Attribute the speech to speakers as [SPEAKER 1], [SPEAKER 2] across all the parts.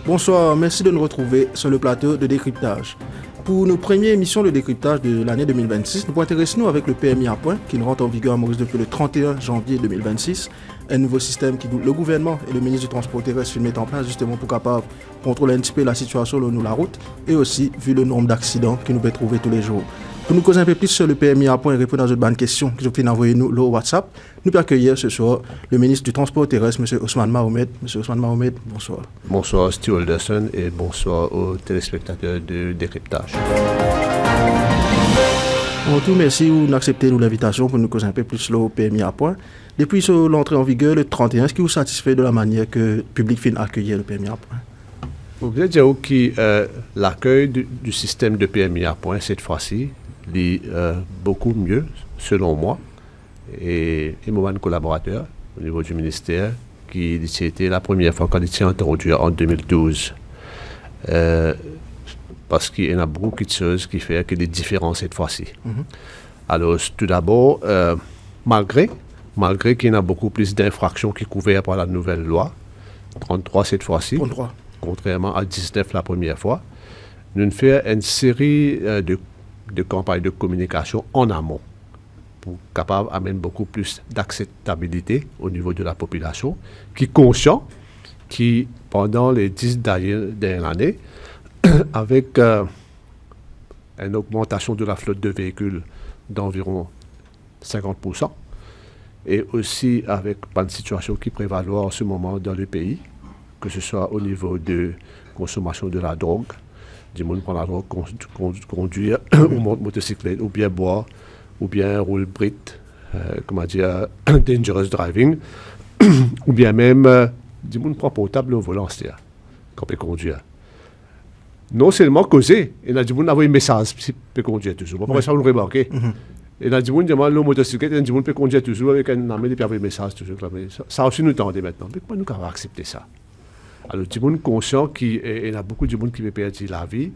[SPEAKER 1] Bonsoir, merci de nous retrouver sur le plateau de décryptage. Pour nos premières émissions de décryptage de l'année 2026, nous intéressons-nous avec le PMI à point qui rentre en vigueur à Maurice depuis le 31 janvier 2026. Un nouveau système que le gouvernement et le ministre du Transport terrestre mettent en place justement pour capable contrôler un petit peu la situation de la route et aussi vu le nombre d'accidents que nous pouvons trouver tous les jours. Pour nous causer un peu plus sur le PMI à point et répondre à une bonne question que vous pouvez envoyer nous le WhatsApp, nous pouvons accueillir ce soir le ministre du Transport terrestre, M. Ousmane Mahomet. M. Ousmane Mahomet, bonsoir.
[SPEAKER 2] Bonsoir Stu Alderson et bonsoir aux téléspectateurs de décryptage.
[SPEAKER 1] En tout, merci d'accepter l'invitation pour nous causer un peu plus sur le PMI à point. Depuis l'entrée en vigueur le 31, est-ce que vous satisfait de la manière que le public finit accueillir le PMI à point?
[SPEAKER 2] Vous pouvez dire que l'accueil du système de PMI à point cette fois-ci est beaucoup mieux, selon moi, et mon collaborateur au niveau du ministère, qui c'était la première fois qu'on était introduit en 2012. Parce qu'il y en a beaucoup de choses qui font qu'il est différent cette fois-ci. Alors, tout d'abord, malgré qu'il y en a beaucoup plus d'infractions qui sont couvertes par la nouvelle loi, 33 cette fois-ci, 33. Contrairement à 19 la première fois, nous faisons une série de campagnes de communication en amont pour capable d'amener beaucoup plus d'acceptabilité au niveau de la population, qui est conscient qui, pendant les 10 dernières années, avec une augmentation de la flotte de véhicules d'environ 50%, et aussi avec une situation qui prévaut en ce moment dans le pays, que ce soit au niveau de consommation de la drogue, du monde prend la drogue, conduire ou motocyclette, ou bien boire, ou bien roule brit, dangerous driving, ou bien même du monde prend portable au volant, c'est-à-dire, quand on peut conduire. Non seulement causer, il y a du monde avoir un message qui peut conduire toujours. Après ça, on le remarque. Il y a du monde qui demande le motocyclette, il y a du monde qui peut conduire toujours avec un ami et un message toujours. Ça aussi nous tendait maintenant. Mais comment nous avons accepté ça? Alors, du monde conscient qu'il y a beaucoup de monde qui veut perdre la vie,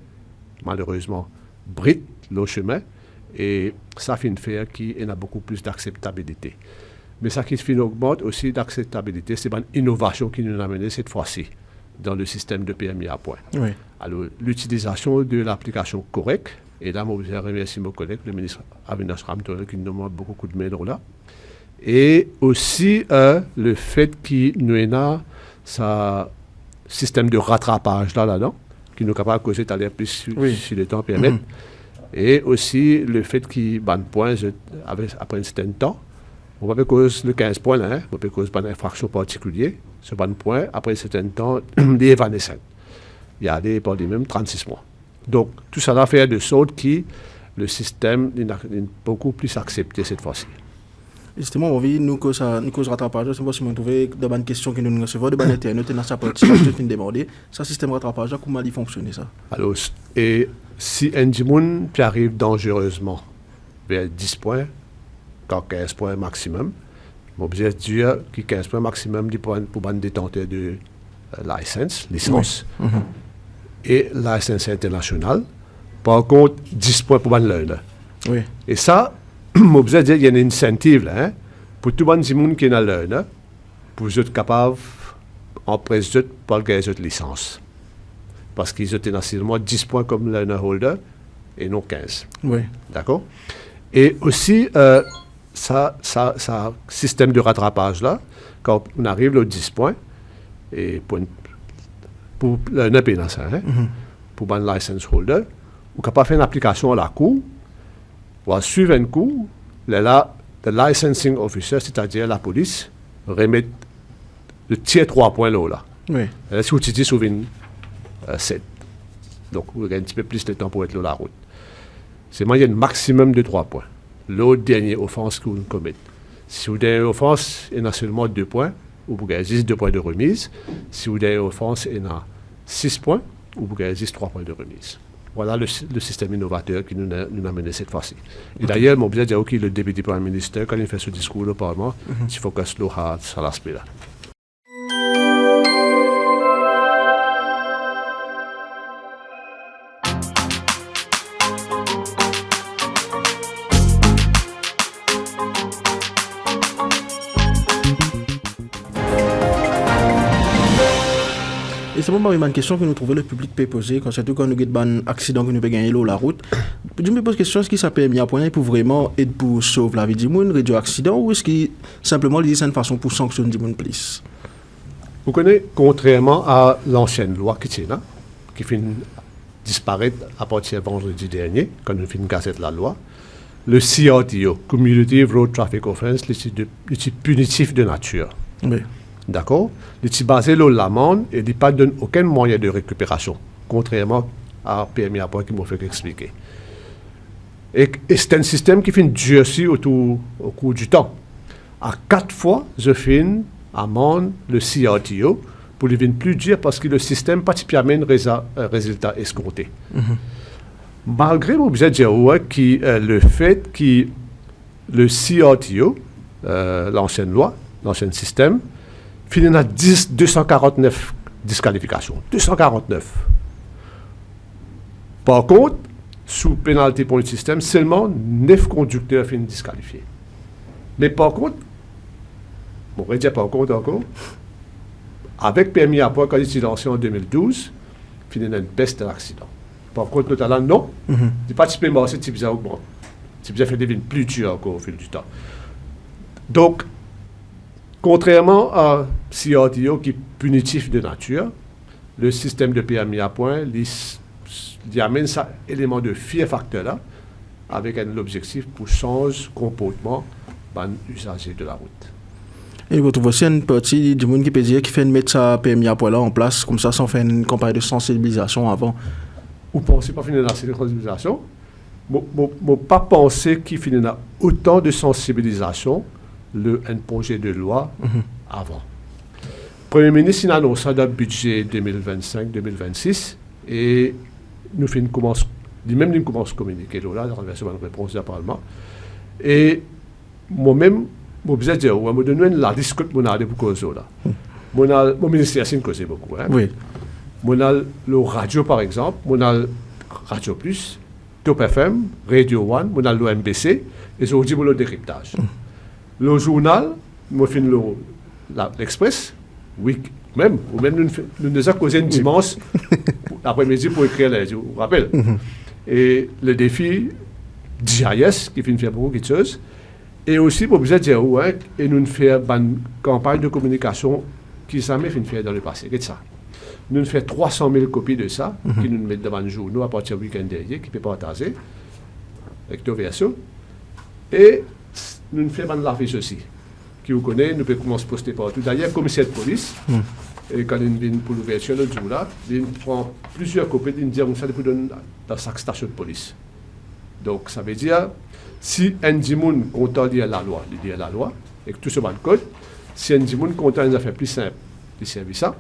[SPEAKER 2] malheureusement, brite le chemin, et ça fait une faire qu'il y a beaucoup plus d'acceptabilité. Mais ça qui fait augmente aussi d'acceptabilité, c'est une innovation qui nous a amené cette fois-ci dans le système de PMI à point.
[SPEAKER 1] Oui.
[SPEAKER 2] Alors, l'utilisation de l'application correcte, et là, je voudrais remercier mon collègue, le ministre Avinash Ramtone, qui nous demande beaucoup de mains là. Et aussi, le fait qu'il nous a ça système de rattrapage là-dedans, qui nous est capable de causer d'aller plus sur le temps permettre. Et aussi, le fait qu'il y a un point, après un certain temps, on va pas cause le 15 points, là, on va pas cause une infraction particulière, ce bon point, après un certain temps, il est évanescent. Il y a des par les mêmes 36 mois. Donc, tout ça a fait de sorte que le système est beaucoup plus accepté cette fois-ci.
[SPEAKER 1] Justement, on vit nous cause rattrapage. C'est pour ça que nous trouvons de bonnes questions que nous recevons de bonnes internautes dans sa partie. Je vais demander, ça système rattrapage, comment il fonctionne ça?
[SPEAKER 2] Alors, et si un monde qui arrive dangereusement vers 10 points, quand 15 points maximum, on peut dire que 15 points maximum pour un détenteur de licence, et licence internationale. Par contre, 10 points pour un learner.
[SPEAKER 1] Oui.
[SPEAKER 2] Et ça, on peut dire qu'il y a une incentive là, pour tout le monde qui est dans le learner, pour être capable, en présent, pour gagner cette licence. Parce qu'ils étaient nationalement 10 points comme learner holder et non 15.
[SPEAKER 1] Oui.
[SPEAKER 2] D'accord? Et aussi, ça système de rattrapage là, quand on arrive aux 10 points, et pour learner dans ça, pour un license holder, on peut pas faire une application à la cour, ou à suivre un cours, là, le licensing officer, c'est-à-dire la police, remet le tiers 3 points là.
[SPEAKER 1] Oui.
[SPEAKER 2] Là, si vous utilisez sur une 7. Donc, vous avez un petit peu plus de temps pour être là la route. C'est moi, il y a un maximum de 3 points. L'autre dernière offense que vous commettez. Si vous avez une offense, il y en a seulement 2 points, ou vous gagnez 2 points de remise. Si vous avez une offense, il y en a 6 points, ou vous gagnez 3 points de remise. Voilà le système innovateur qui nous a mené cette fois-ci. Et d'ailleurs, mon bien dire que le député Premier ministre, quand il fait ce discours au Parlement, il faut qu'il focus sur l'aspect-là.
[SPEAKER 1] Et c'est vraiment une question que nous trouvons le public peut poser, surtout quand nous avons un accident que nous peut gagner l'eau la route. Je me pose la question, est-ce qu'il s'appelle mis à point pour vraiment aider pour sauver la vie du monde, réduire l'accident, ou est-ce qu'il simplement dit c'est une façon pour sanctionner du monde plus?
[SPEAKER 2] Vous connaissez, contrairement à l'ancienne loi qui finit disparaître à partir de vendredi dernier, quand nous finissons gazette la loi, le CRTO, Cumulative Road Traffic Offense, est punitif de nature.
[SPEAKER 1] Oui.
[SPEAKER 2] D'accord? Il est basé sur l'amende et il ne donne aucun moyen de récupération, contrairement à PMI à point qui m'a fait expliquer. Et c'est un système qui fait durcir au cours du temps. À 4 fois, je fais amende le CRTO pour lui venir plus dur parce que le système pas amène résultat escompté. Malgré mon objet de dire le fait que le CRTO, l'ancienne loi, l'ancien système, finit à 249 disqualifications. 249. Par contre, sous pénalité pour le système, seulement 9 conducteurs finissent disqualifiés. Mais par contre, on va dire par contre encore, avec permis à point, quand il s'est lancé en 2012, finit une baisse de l'accident. Par contre, notamment, non, il n'est pas typé mort, c'est type ça augmente. Type ça fait des vignes plus dures encore au fil du temps. Donc, contrairement à CRTO qui est punitif de nature, le système de PMI à point, il amène ça élément de fear factor là, avec l'objectif pour changer le comportement des usagers de la route.
[SPEAKER 1] Et vous trouvez aussi une partie du monde qui peut dire qu'il fait mettre sa PMI à point là en place, comme ça, sans faire une campagne de sensibilisation avant.
[SPEAKER 2] Vous pensez pas finir la sensibilisation? Je pas pensé qu'il finit autant de sensibilisation un projet de loi avant. Le Premier ministre a annoncé le budget 2025-2026 et nous commence à communiquer là, dans la réponse du Parlement. Et moi-même, je vais dire, je vais donner la discussion que je beaucoup là. Mon ministère s'y cause beaucoup. Hein?
[SPEAKER 1] Oui.
[SPEAKER 2] On a le radio, par exemple, on a Radio Plus, Top FM, Radio One, on a l'OMBC, et c'est aussi le décryptage. Le journal, on fait l'Express, oui, même nous avons causé un dimanche après-midi pour écrire les je vous rappelle. Et le défi GIS, qui fait faire beaucoup de choses, et aussi, pour vous dire, et nous faisons une campagne de communication qui jamais fait faire dans le passé. Qu'est-ce que ça? Nous faisons 300 000 copies de ça, qui nous mettent devant le journaux à partir du week-end dernier, qui peut partager avec nos versions. Et nous faisons une affiche aussi, qui vous connaît, nous pouvons commencer à poster partout. D'ailleurs, le commissaire de police, et quand il vient pour l'ouverture l'autre jour là, il prend plusieurs copies, il dit ça pour donner dans chaque station de police. Donc, ça veut dire, si un dimoun content de la loi, il dit la loi, et que tout ce le code, si un dimoun content des affaires plus simples, il servent ça,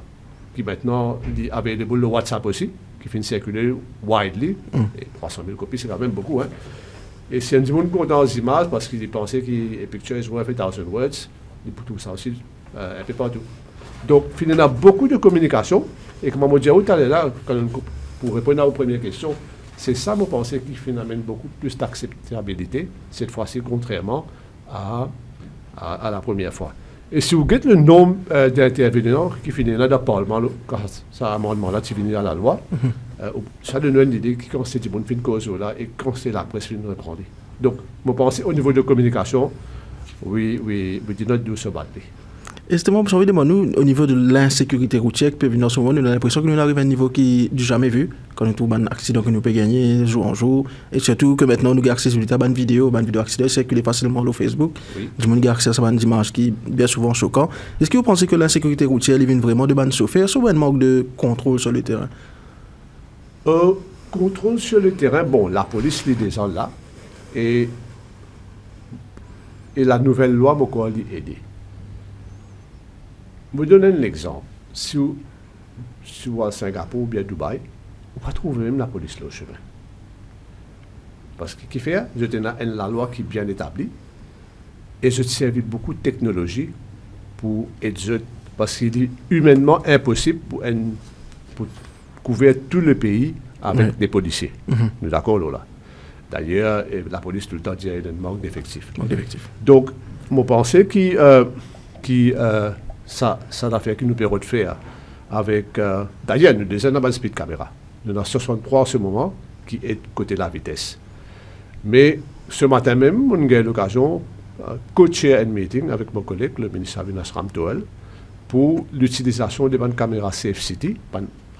[SPEAKER 2] qui maintenant est available le WhatsApp aussi, qui fait circuler widely, et 300 000 copies, c'est quand même beaucoup. Hein. Et si un dimoun content des images, parce qu'il pensait que a picture is worth 1,000 words, il peut tout ça aussi, un peu partout. Donc, il y a beaucoup de communication, et comme on dit tout à l'heure, pour répondre aux premières questions, c'est ça, je pense, qui amène beaucoup plus d'acceptabilité, cette fois-ci, contrairement à la première fois. Et si vous regardez le nombre d'intervenants qui finissent dans le Parlement, quand cet amendement-là finit dans la loi, ça donne une idée que quand c'est du monde fin cause là et quand c'est la presse fin reprendre. Donc, je pense au niveau de communication, we did not do so badly.
[SPEAKER 1] Et justement, j'ai envie de demander, au niveau de l'insécurité routière qui peut venir en ce moment, nous avons l'impression que nous arrivons à un niveau qui est du jamais vu, quand nous trouvons un accident que nous pouvons gagner jour en jour, et surtout que maintenant nous avons accès à une vidéo accident circulent facilement sur Facebook, du monde a accès à une image qui est bien souvent choquant. Est-ce que vous pensez que l'insécurité routière vient vraiment de chauffeurs ou un manque de contrôle sur le terrain?
[SPEAKER 2] Contrôle sur le terrain, bon, la police est déjà là, et la nouvelle loi m'a encore aidé. Je vous donne un exemple. Si vous allez à Singapour ou bien à Dubaï, vous ne trouvez même la police là au chemin. Parce que qui fait, je tenais la loi qui est bien établie et je servis beaucoup de technologie pour aider, parce qu'il est humainement impossible pour couvrir tout le pays avec des policiers. Nous sommes d'accord là. D'ailleurs, la police tout le temps dit qu'il y a un manque d'effectifs. Donc, je pense que ça l'affaire qui nous permet de faire avec... D'ailleurs, nous avons une speed caméra. Nous avons 63 en ce moment qui est côté de la vitesse. Mais ce matin même, on a eu l'occasion de co-chair un meeting avec mon collègue, le ministre Avinas Ramtoel, pour l'utilisation des bonnes caméras Safe City,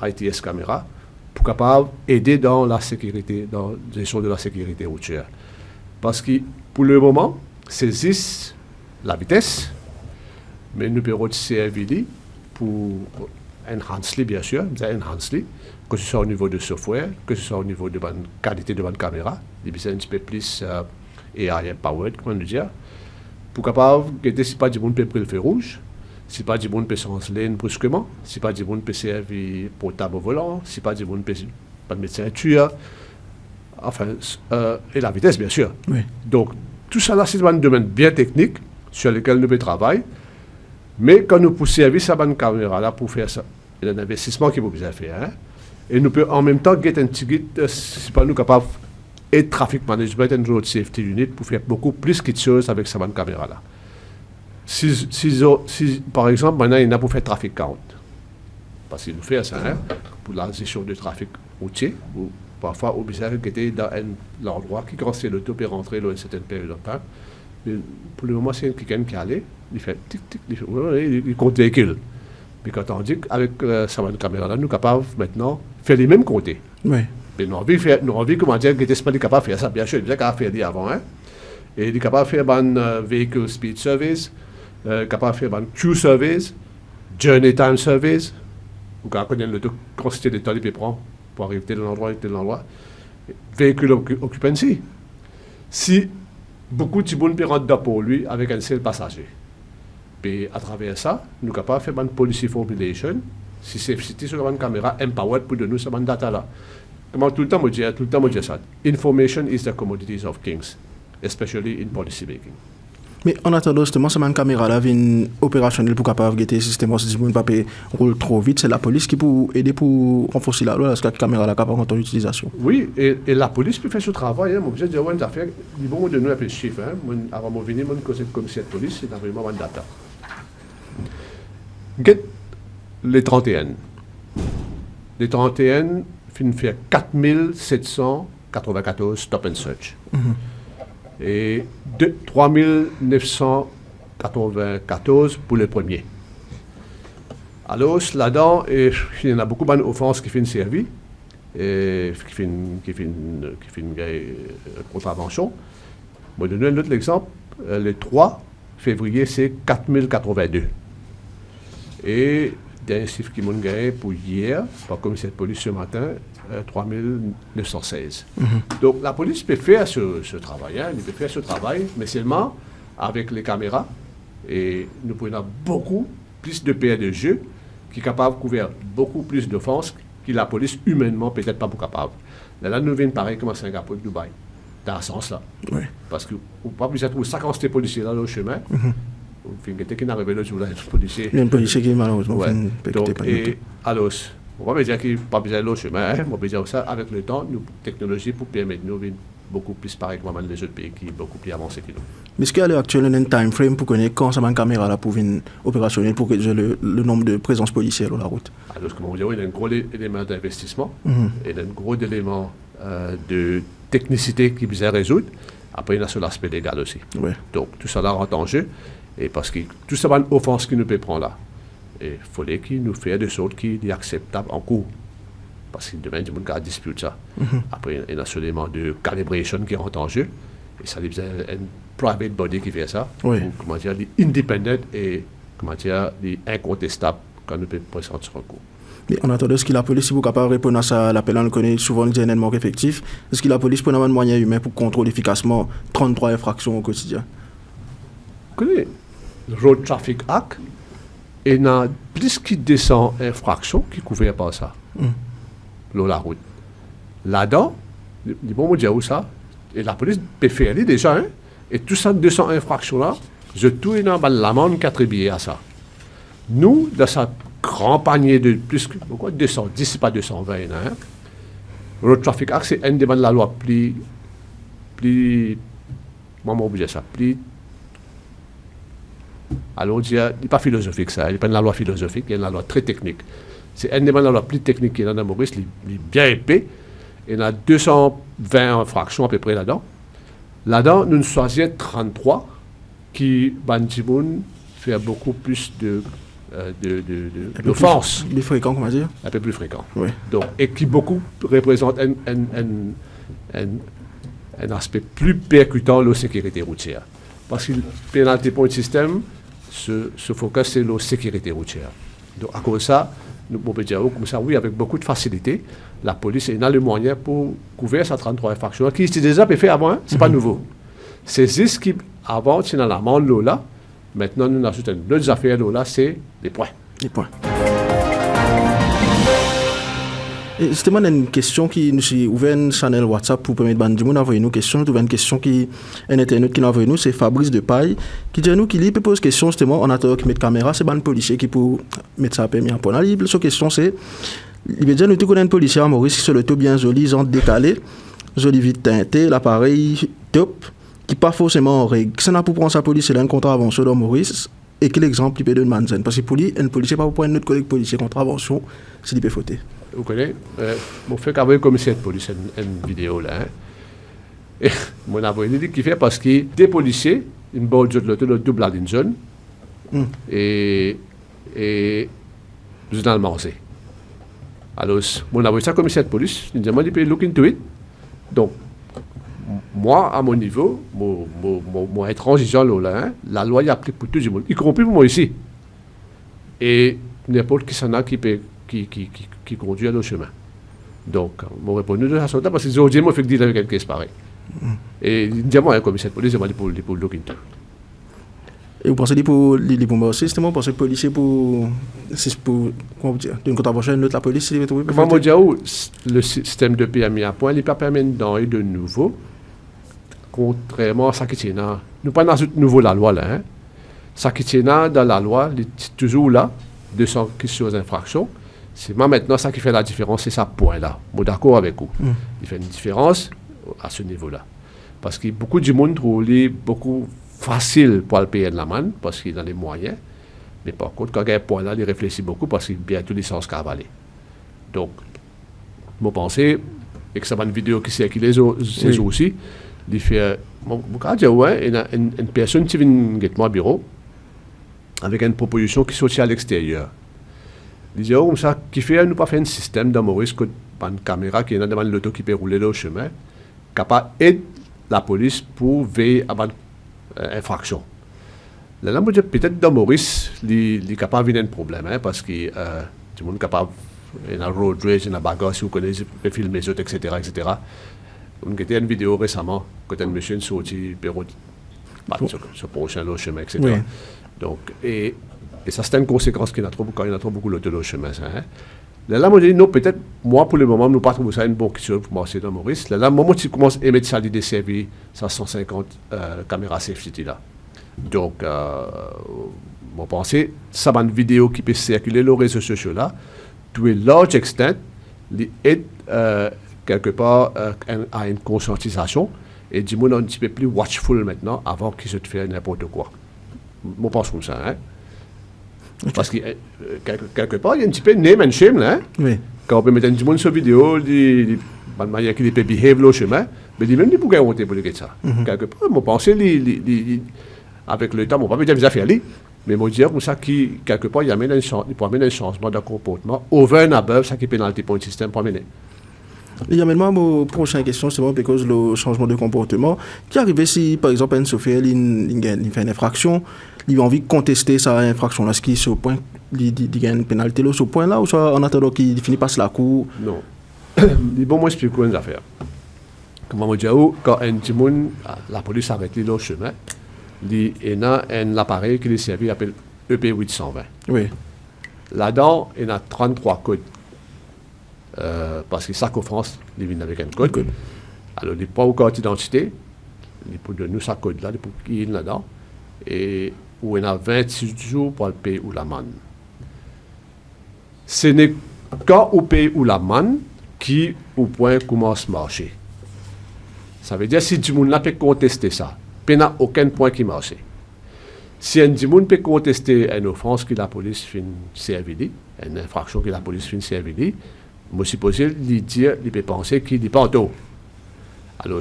[SPEAKER 2] ITS caméras, pour capable aider dans la sécurité, dans la gestion de la sécurité routière. Parce que pour le moment, saisissent la vitesse, mais nous pouvons servir pour enhancer, bien sûr, que ce soit au niveau de software, que ce soit au niveau de la qualité de la caméra, un petit peu plus AI powered, comment dire, pour capable que si pas du monde peut prendre le feu rouge, si pas du monde peut s'enlever brusquement, si pas du monde peut servir portable au volant, si pas du monde peut pas de mettre ceinture, enfin, et la vitesse, bien sûr.
[SPEAKER 1] Oui.
[SPEAKER 2] Donc, tout ça là, c'est un domaine bien technique sur lequel nous pouvons travailler. Mais quand nous pouvons servir cette bonne caméra là pour faire ça, il y a un investissement qu'il faut bien faire. Hein? Et nous pouvons en même temps get un petit c'est pas nous capables et traffic management et road safety unit pour faire beaucoup plus de choses avec cette bonne caméra là. Si par exemple maintenant il y en a pour faire traffic count, parce qu'il nous fait ça hein, pour la gestion du trafic routier, ou parfois obligé de être dans un endroit qui quand c'est l'auto peut rentrer dans une certaine période de temps. Mais pour le moment c'est quelqu'un qui est allé, il fait tic tic, il compte véhicule. Mais quand on dit qu'avec cette caméra là, nous sommes capables maintenant de faire les mêmes comptés.
[SPEAKER 1] Oui.
[SPEAKER 2] Mais nous avons envie comment dire, qu'il n'était pas capable de faire ça, bien sûr, il était capable de faire avant. Hein? Et il est capable de faire un véhicule speed service, capable de faire un queue service, journey time service, ou quand on a le quantité de temps qu'il peut prendre pour arriver à tel endroit, véhicule occupancy. Si beaucoup de gens peuvent rentrer pour lui avec un seul passager. Et à travers ça, nous sommes capables de faire une policy formulation, si c'est sur une caméra empowered pour nous cette data là. Comment tout le temps me dire ça. Information is the commodities of kings, especially in policy making.
[SPEAKER 1] Mais en attendant justement, cette caméra-là vient opérationnelle pour capable guetter le système. Si le papier roule trop vite, c'est la police qui peut aider pour renforcer la loi, parce que la caméra-là capable en utilisation.
[SPEAKER 2] Oui, et la police peut faire ce travail. Moi, je dis, ouais, ça fait, ils vont me donner un peu de chiffres. Avant de venir, mon commissaire de police, c'est vraiment une data. Get les 31. Les 31 finissent faire 4794 stop and search. Et 3994 pour le premier. Alors, là-dedans, il y en a beaucoup d'offenses qui finissent servir, qui finissent contravention. Je vais donner un autre exemple. Le 3 février, c'est 4082. Et d'un chiffre qui m'ont gagné pour hier, par commissaire de police ce matin, 3916. Donc la police peut faire ce travail, hein, il peut faire ce travail, mais seulement avec les caméras. Et nous prenons beaucoup plus de paires de jeu qui est capable de couvrir beaucoup plus d'offenses que la police humainement peut-être pas capable. Là, nous venons pareil comme à Singapour et Dubaï, dans ce sens-là. Oui. Parce que vous pas besoin de trouver 50 policiers dans le chemin. Vous finissez qu'il n'arrive pas le jour là, policier.
[SPEAKER 1] Il y a un policier qui malheureusement
[SPEAKER 2] donc, et alors, on va dire qu'il n'y a pas besoin de le chemin, on va dire ça, avec le temps, nous, technologie pour permettre nous d'être beaucoup plus pareil que les autres pays qui sont beaucoup plus avancés que nous.
[SPEAKER 1] Mais est-ce qu'à l'heure actuelle, on a un time frame pour connaître quand ça va une caméra là pour venir opérationnelle pour réduire le nombre de présences policières sur la route?
[SPEAKER 2] Alors, comme on dit, il y a un gros élément d'investissement, et un gros élément de technicité qui vient résoudre. Après, il y a sur l'aspect légal aussi. Ouais. Donc, tout ça là rentre en jeu. Et parce que tout ça va une offense qui nous peut prendre là. Et il fallait qu'il nous fasse des choses qui sont acceptables en cours. Parce que demain, tout le monde a disputé ça. Après, il y a ce élément de calibration qui rentre en jeu. Et ça, il y a un private body qui fait ça. Oui. Ou, comment dire, independent et, comment dire, incontestable quand nous pouvons présenter sur un cours.
[SPEAKER 1] Mais en attendant, est-ce que la police, si vous êtes capable de répondre à ça, l'appel, on le connaît souvent, le un manque effectif, est-ce que la police peut avoir un moyen humain pour contrôler efficacement 33 infractions au quotidien?
[SPEAKER 2] Vous connaissez le Road Traffic Act, et il y a plus de 200 infractions qui ne couvrent pas ça, la route. Là-dedans, ils vont me dire où ça, et la police peut faire déjà, hein, et tout ça, 200 infractions-là, je tourne dans l'amende qui attribuée à ça. Nous, dans ce grand panier de plus que 210, c'est pas 220, hein, Road Traffic Act, c'est un des de la loi plus, comment on peut dire ça, plus. Alors, il n'est pas philosophique ça, il n'est pas une loi philosophique, il y a une loi très technique. C'est un des la plus technique qui est dans Maurice, il est bien épais. Il y a 220 infractions à peu près là-dedans. Là-dedans, nous choisissons 33 qui, Bandimoun, fait beaucoup plus d'offenses.
[SPEAKER 1] Plus fréquent, comment dire?
[SPEAKER 2] Un peu plus fréquent.
[SPEAKER 1] Oui.
[SPEAKER 2] Donc, et qui beaucoup représente un aspect plus percutant de la sécurité routière. Parce que le pénalité point de système se focus sur la sécurité routière. Donc, à cause de ça, nous pouvons dire comme ça, oui, avec beaucoup de facilité, la police a le moyen pour couvrir ces 33 infractions qui étaient déjà fait avant, hein? Ce n'est pas nouveau. C'est juste qui, avant, c'est dans l'amende là. Maintenant, nous avons une autre affaire là, c'est les points.
[SPEAKER 1] Les points. Et justement, il y a une question qui nous a ouvert une channel WhatsApp pour permettre Bandimoun d'envoyer nous question. Nous avons une question qui un internaute qui nous a envoyé nous, c'est Fabrice de Paille, qui dit à nous qu'il pose question justement, on attend qu'il mette caméra, c'est un policier qui peut mettre ça à permis en point. La question c'est, il veut dire nous connaissons un policier à Maurice qui se le tout bien joli, genre décalé, joli vite teinté, l'appareil top, qui pas forcément en règle. Si on a pour prendre sa police, c'est une contravention dans Maurice. Et quel exemple il peut donner Manzen? Parce que pour lui, un policier pas pour prendre notre collègue policier contravention, s'il peut fauter.
[SPEAKER 2] Vous connaissez, mon fait qu'avec le commissaire de police une vidéo là. Hein. Et mon avocat dit qu'il fait parce que des policiers, ils me le double à une zone. Et nous allons lancer. Alors, mon avocat commissaire de police, il dit moi, il peut look into it. Donc, moi, à mon niveau, mon intransigeant là, hein, la loi y applique pour tout le monde, y compris pour moi ici. Et n'importe qui s'en a qui conduit à nos chemins. Donc, mon répondu de la façon parce que aujourd'hui, moi, je fais dire avec quelque chose pareil. Et il dit à moi, un commissaire de police, il m'a dit pour le look into.
[SPEAKER 1] Et vous pensez pour moi justement, parce que le policier pour comment vous dire, d'une contravention à la police, il va trouver.
[SPEAKER 2] Comment vous dire le système de paix a mis à point, il n'est pas permis d'en de nouveau, contrairement à ça qui tient là. Nous pas dans nouveau la loi là. Hein. Ça qui tient dans la loi, il est toujours là, 200 questions d'infraction. C'est maintenant ça qui fait la différence, c'est ça point là. Je suis d'accord avec vous. Il fait une différence à ce niveau-là. Parce que beaucoup de monde trouve beaucoup facile pour le payer de la manne, parce qu'il a les moyens. Mais par contre, quand il y a un point là, il réfléchit beaucoup parce qu'il y a bientôt l'essence cavalée. Donc, je pense, et que ça va une vidéo qui circule ces jours aussi, il fait, quand il y a une personne qui vient au bureau avec une proposition qui sortit à l'extérieur. Il dit, comme ça, qui fait, nous pas faire un système dans Maurice, que une caméra qui est dans l'auto qui peut rouler le chemin, capable d'aider la police pour veiller à infraction. Là, peut-être dans Maurice, il est capable de venir un problème, hein, parce que tout le monde est capable, il y a un road rage, il y a un bagarre, si vous connaissez, il peut filmer les autres, etc. On a fait une vidéo récemment, quand un monsieur est sorti, sur prochain chemin, etc. Oui. Donc, et ça, c'est une conséquence qu'il y a trop, quand il y a trop beaucoup de chemin. Hein. Là, moi, je dis, non, peut-être, moi, pour le moment, nous ne pas trouver ça une bonne question pour marcher dans Maurice. Là, moi, tu commences à émettre ça, l'idée servir, ça 150 caméras safety là. Donc, je pense ça va une vidéo qui peut circuler sur les réseaux sociaux là, to a large extent, aide quelque part à une conscientisation et du monde un petit peu plus watchful maintenant avant qu'ils se fassent n'importe quoi. Je pense comme ça. Hein? Parce que quelque part, il y a un petit peu de name and shame là. Hein? Oui. Quand on peut mettre du monde sur vidéo, de manière qu'il peut behave le chemin, mais il même pas pourquoi on pour ça. Quelque part, je pense avec le temps, on ne va pas dire des affaires, mais je dire comme ça, quelque part, il amène un changement de comportement over and above, ça qui est pénalité pour le système pour amener.
[SPEAKER 1] Il y a maintenant une prochaine question, c'est parce que le changement de comportement, qui arrive si, par exemple, un chauffeur il fait une infraction, il a envie de contester sa infraction, est-ce qu'il est au point, il gagne une pénalité là, ce point-là, ou soit en attendant qu'il finisse par la cour?
[SPEAKER 2] Non. Bon, moi, je explique une affaire. Comme je dis, quand un petit monde, la police arrête le chemin, il y a un appareil qui est servi, appelle EP820.
[SPEAKER 1] Oui.
[SPEAKER 2] Là-dedans, il y a 33 codes. Parce que chaque France, il vient avec un code. Alors, il n'y a pas encore d'identité. Il faut donner ce code-là, il faut qu'il y ait là-dedans. Et où il y a 26 jours pour le payer ou la manne. Ce n'est quand on paye ou la manne qui, au point, commence à marcher. Ça veut dire si tout le monde peut contester ça, il n'y a aucun point qui marche. Si un monde peut contester une offense que la police fait CRVD, une infraction que la police fait CRVD, je suppose qu'il dire, il peut penser qu'il n'est pas en tort. Alors,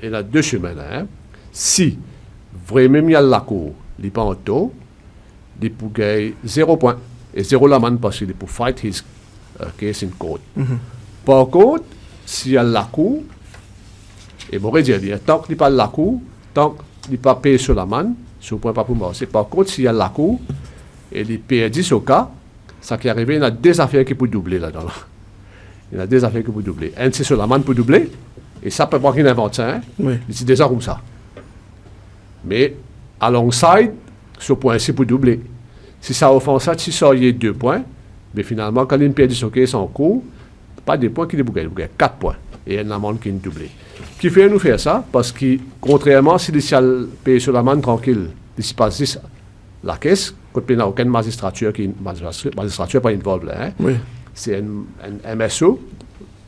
[SPEAKER 2] il y a deux chemins là. Hein. Si vraiment il y a la cour, il n'est pas en tort, il peut gagner 0 point. Et 0 l'amende parce qu'il est pour fight his case in court. Par contre, s'il y a la cour, et bon, dire, tant qu'il n'y a pas la cour, tant qu'il n'y a pas payé sur l'amende, sur le point pas pour moi. Par contre, s'il y a la cour, et il paye 10 au cas, ça qui est arrivé, il y a des affaires qui peuvent doubler là-dedans. Il y a des affaires qui peuvent doubler. Un, c'est sur l'amende pour doubler, et ça peut pas qu'il invente ça. Hein?
[SPEAKER 1] Oui.
[SPEAKER 2] C'est déjà comme ça. Mais, alongside, ce point-ci pour doubler. Si ça offense ça, si ça y est 2 points, mais finalement, quand il paye 10 au cas, c'est en cours, pas des points qui est bouquet, 4 points. Et une amende qui est doublée. Qui fait nous faire ça? Parce que, contrairement, si les paye sur l'amende tranquille, ici passe 10 la caisse, quand il n'y a aucune magistrature qui magistrature pas involved là. Hein?
[SPEAKER 1] Oui.
[SPEAKER 2] C'est un MSO,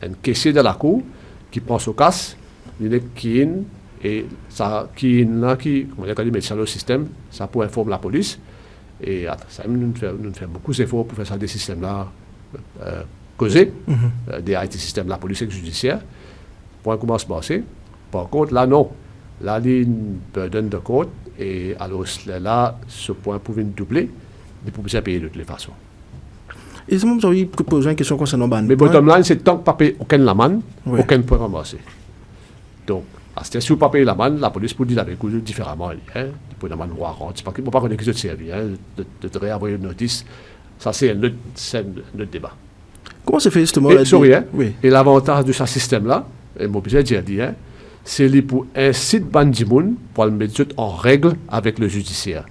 [SPEAKER 2] un caissier de la cour, qui prend son casse, il est qui et ça qui comment dire, met ça le système, ça pour informer la police. Et ça nous fait beaucoup d'efforts pour faire ça des systèmes là causés, des IT systèmes, la police et le judiciaire. Point comment se passer. Par contre, là, non. Là, il y a une burden de compte et alors là, ce point pouvait doubler, il pouvait payer de toutes les façons.
[SPEAKER 1] Et c'est moi qui vous poser une question concernant ban.
[SPEAKER 2] Mais bottom line, c'est tant que pas payer aucune amende,
[SPEAKER 1] Oui.
[SPEAKER 2] aucun point ramassé. Donc, si vous ne payez l'amende, la police peut dire avec vous différemment. Hein? Il peut demander warrant. C'est pas qu'il ne faut pas connaître que de service, hein? de réenvoyer une notice. Ça, c'est un autre débat.
[SPEAKER 1] Comment se fait justement
[SPEAKER 2] Et, sorry, hein?
[SPEAKER 1] Oui.
[SPEAKER 2] Et l'avantage de ce système-là, et mon obligé de dire, hein, c'est pour inciter Bandimoun pour le mettre en règle avec le judiciaire.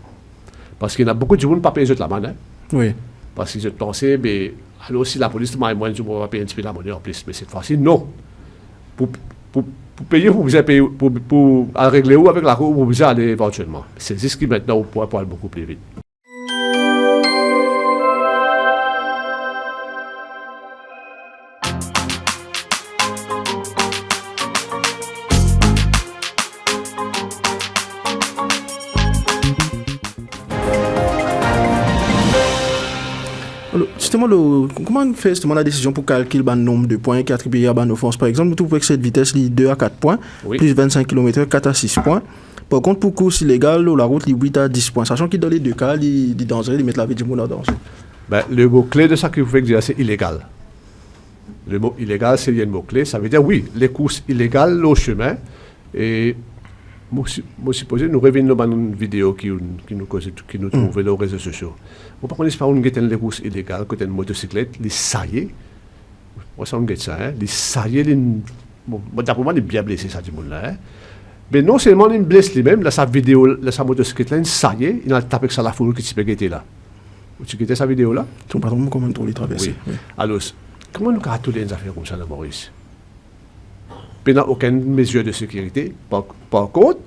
[SPEAKER 2] Parce qu'il y a beaucoup de gens qui ne pas payer la monnaie. Hein?
[SPEAKER 1] Oui.
[SPEAKER 2] Parce qu'ils ont pensé, mais alors si la police m'a moins, je ne vais pas payer un petit peu la monnaie en plus. Mais cette fois-ci, non. Pour payer, vous pouvez payer, pour régler où avec la cour, vous pouvez aller éventuellement. C'est ce qui maintenant pour aller beaucoup plus vite.
[SPEAKER 1] Alors, justement, comment on fait justement la décision pour calculer le nombre de points qui est attribué à une offense? Par exemple, vous trouvez que cette vitesse est 2 à 4 points,
[SPEAKER 2] Oui.
[SPEAKER 1] plus 25 km/h, 4 à 6 points. Par contre, pour course illégale, la route, il 8 à 10 points. Sachant que dans les deux cas, il est dangereux, il met la vie du monde en danger.
[SPEAKER 2] Ben, le mot-clé de ça qu'il vous fait dire, c'est illégal. Le mot illégal, c'est un mot-clé. Ça veut dire, oui, les courses illégales au chemin. Et moi, supposé, nous revenons dans une vidéo qui nous trouve dans les réseaux sociaux. Vous ne connaissez pas où on les courses illégales, quand une motocyclette, les saillés. Moi, ça, on get ça, hein. Les saillés, d'après moi, il est bien blessé, ça, du monde-là. Hein. Mais non seulement il blesse lui-même, là, sa vidéo, là, sa motocyclette, là, il saillé, il a tapé ça la foule qui s'est guetté là. Tu guettais sa vidéo là?
[SPEAKER 1] Tu ne sais pas comment on les traverser.
[SPEAKER 2] Oui. Oui. Alors, comment nous avons tous les affaires comme ça dans Maurice? Il n'y a aucune mesure de sécurité. Par contre,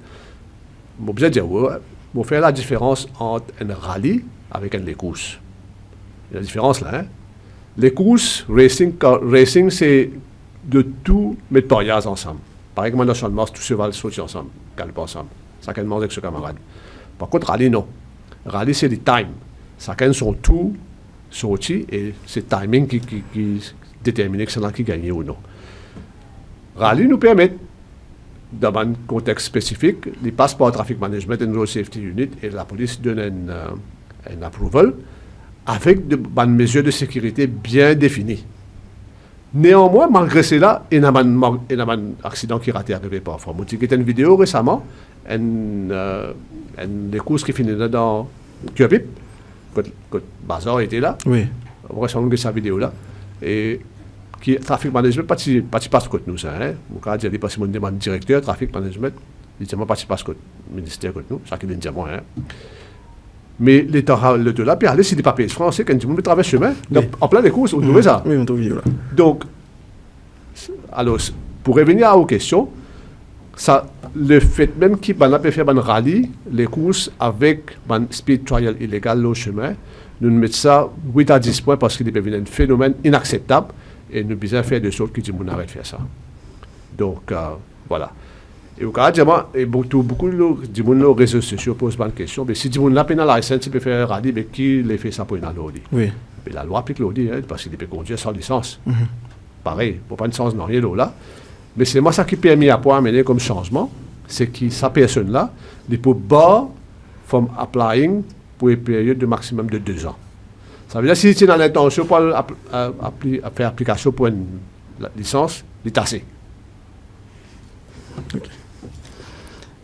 [SPEAKER 2] je vais dire, on fait la différence entre un rallye avec les courses. Il y a la différence là. Hein? Les courses, racing c'est de tout mettre pariage ensemble. Par exemple, dans le champ de Mars, tout cheval saute ensemble, galope ensemble. Ça can manger avec ce camarade. Par contre, rallye, non. Rallye, c'est des times. Chacun son tout sorti et c'est le timing qui détermine que c'est là qui gagne ou non. Rallye nous permet, dans un contexte spécifique, les passeports traffic management et road safety unit et la police donnent un approval avec des mesures de sécurité bien définies. Néanmoins, malgré cela, il y a un accident qui est arrivé parfois. J'ai vu une vidéo récemment, des courses qui finissaient dans Curbip, quand Bazar était là.
[SPEAKER 1] Oui.
[SPEAKER 2] On va regarder sa vidéo là. Et qui trafic management, pas passe contre nous, ça. Hein? Mon cas, j'ai dit parce que mon demande directeur, trafic management, il dit pas passe contre le ministère contre nous, ça qui est un diamant. Hein? Mais l'État, le de là, puis aller, c'est des papiers français, quand tout le monde traverse chemin, oui. En plein des courses, on trouvait ça.
[SPEAKER 1] Oui, on trouve là.
[SPEAKER 2] Donc, alors, pour revenir aux questions, ça, le fait même qu'il a fait un rallye, les courses avec un speed trial illégal au chemin, nous mettons ça 8 à 10 points parce qu'il est devenu un phénomène inacceptable et nous devons faire de sorte que tout le monde arrête de faire ça. Donc, voilà. Et au cas et beaucoup de monde aux réseaux sociaux posent une question. Mais si du monde n'a pas la licence, il peut faire un rallye, mais qui les fait ça pour une l'audi?
[SPEAKER 1] Oui.
[SPEAKER 2] Mais la loi applique l'audi, parce qu'il peut conduire sans licence. Pareil, pour pas une licence, non, rien là. Mais c'est moi ça qui permet à pouvoir amener comme changement, c'est que cette personne-là, il peut bar from applying pour une période de maximum de 2 ans. Ça veut dire que si tu as l'intention pour faire application pour une licence, il est assez.
[SPEAKER 1] Okay.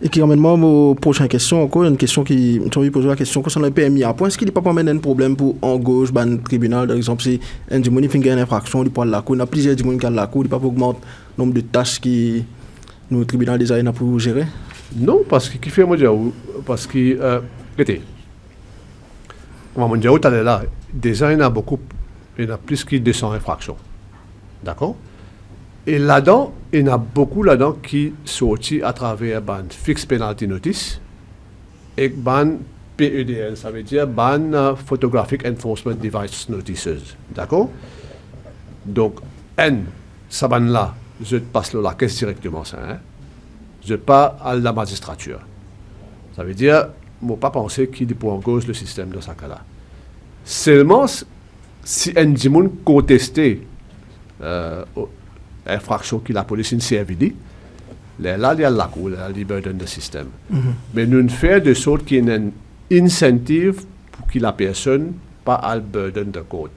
[SPEAKER 1] Et qui emmène moi aux prochaines questions. Encore une question qui me pose la question concernant le PMI à point. Est-ce qu'il n'y a pas un problème pour en gauche, le tribunal, par exemple, si un démon fait une infraction, il peut aller à la cour, il y a plusieurs démons qui à la cour, il ne peut pas augmenter le nombre de tâches que le tribunal déjà a pour gérer?
[SPEAKER 2] Non, parce que qui fait moi dire parce que écoutez, comment on dit tout à l'heure, déjà il y en a plus que 200 infractions. D'accord? Et là-dedans, il y en a beaucoup là-dedans qui sortent à travers ban Fixed Penalty Notice et ban PEDN, ça veut dire ban Photographic Enforcement Device Notices. D'accord? Donc, ça ban là, je passe la caisse directement, ça. Hein? Je pas à la magistrature. Ça veut dire, je ne pas penser qu'il est pour en cause le système dans ce cas-là. Seulement, si un démon contesté infraction que la police ne CRVD, là, il y a la cour, il y a burden de système. Mais nous faisons de sorte qu'il y ait un incentive pour que la personne pas à le burden de code.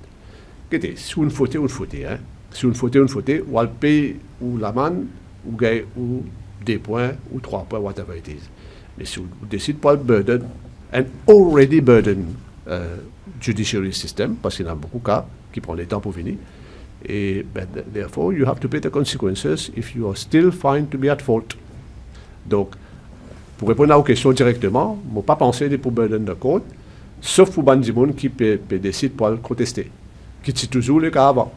[SPEAKER 2] Écoutez, si on faute, on faute. Hein? Si on faute, ou elle paye ou l'amende, ou gagne ou 2 points, ou 3 points, whatever it is. Mais si on décide pas le burden, un already burden judiciary system, parce qu'il y en a beaucoup de cas qui prennent le temps pour venir, et therefore you have to pay the consequences if you are still found to be at fault. Donc, pour répondre à vos questions directement, je ne pas penser pour burden de code, sauf pour des gens qui peut décider pour le contester, qui est toujours le cas avant.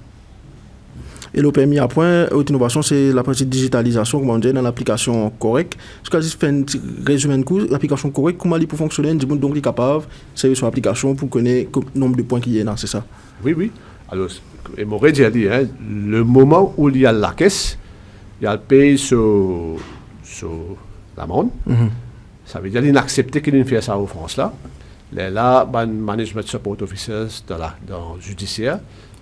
[SPEAKER 1] Et le PMI à point, l'autre innovation, c'est la partie digitalisation, comment on dit, dans l'application correcte. Ce que je fais un résumé de cours, l'application correcte, comment elle peut fonctionner, donc il est capable de servir sur l'application pour connaître le nombre de points qu'il y a là, c'est ça?
[SPEAKER 2] Oui, oui. Alors, et m'aurait déjà dit, hein, le moment où il y a la caisse, il y a le paye sur l'amende. Ça veut dire qu'il n'accepte qu'il ne fait ça en France là. Là, le management support officers dans le judiciaire,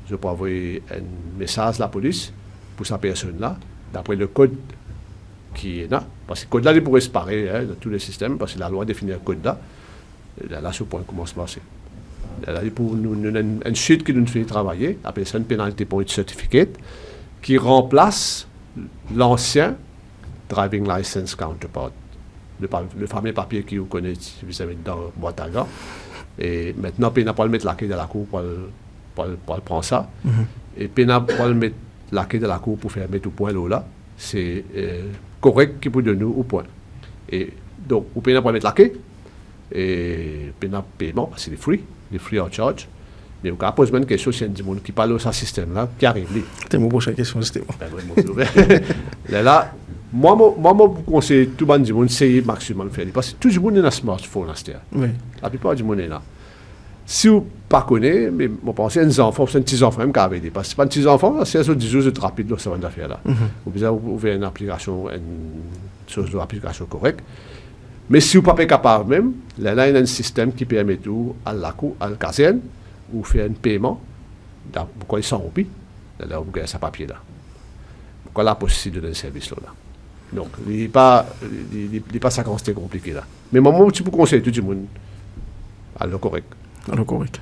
[SPEAKER 2] je peux envoyer un message à la police pour cette personne-là, d'après le code qui est là. Parce que le code-là, il pourrait se parer dans tous les systèmes, parce que la loi définit un code-là. Là, ce point commence à passer. Là, pour nous, un sheet qui nous fait travailler, appelé ça une penalty point certificate, qui remplace l'ancien driving license counterpart. Le fameux papier que vous connaissez, vous avez dans la boîte à gants. Et maintenant, il n'a pas le mettre la clé de la cour pour prendre ça. Et puis, il n'a pas le mettre la clé de la cour pour faire mettre au point là. C'est correct qui peut donner au point. Et donc, vous pouvez pas mettre la clé. Et puis, il n'a pas paiement, parce que c'est free. Les free of charge. Mais vous poser une question si il y a des gens qui parlent de ce système-là, qui arrive.
[SPEAKER 1] C'était mon prochaine question, c'était
[SPEAKER 2] bon. Là, moi, je conseille tout le monde d'essayer maximum de faire. Parce que tout le monde a un smartphone.
[SPEAKER 1] Oui.
[SPEAKER 2] La plupart du monde est là. Si vous ne connaissez pas, mais je pense que c'est un enfant, c'est un petit enfant même qui avait dit. Parce que c'est pas un petit enfant, c'est un 10 jours de rapide, ça va faire là. Vous avez ouvert une application, une chose d'application correcte. Mais si vous n'êtes pas capable même, là, il y a un système qui permet tout à la cour, à la caserne, ou faire un paiement, pourquoi ils sont roupies, là, vous gagnez ce papier-là. Pourquoi la possibilité de donner un service là. Donc, il n'est pas ça quand c'est compliqué là. Mais moi, je peux conseiller tout le monde à le correct.
[SPEAKER 1] Correct.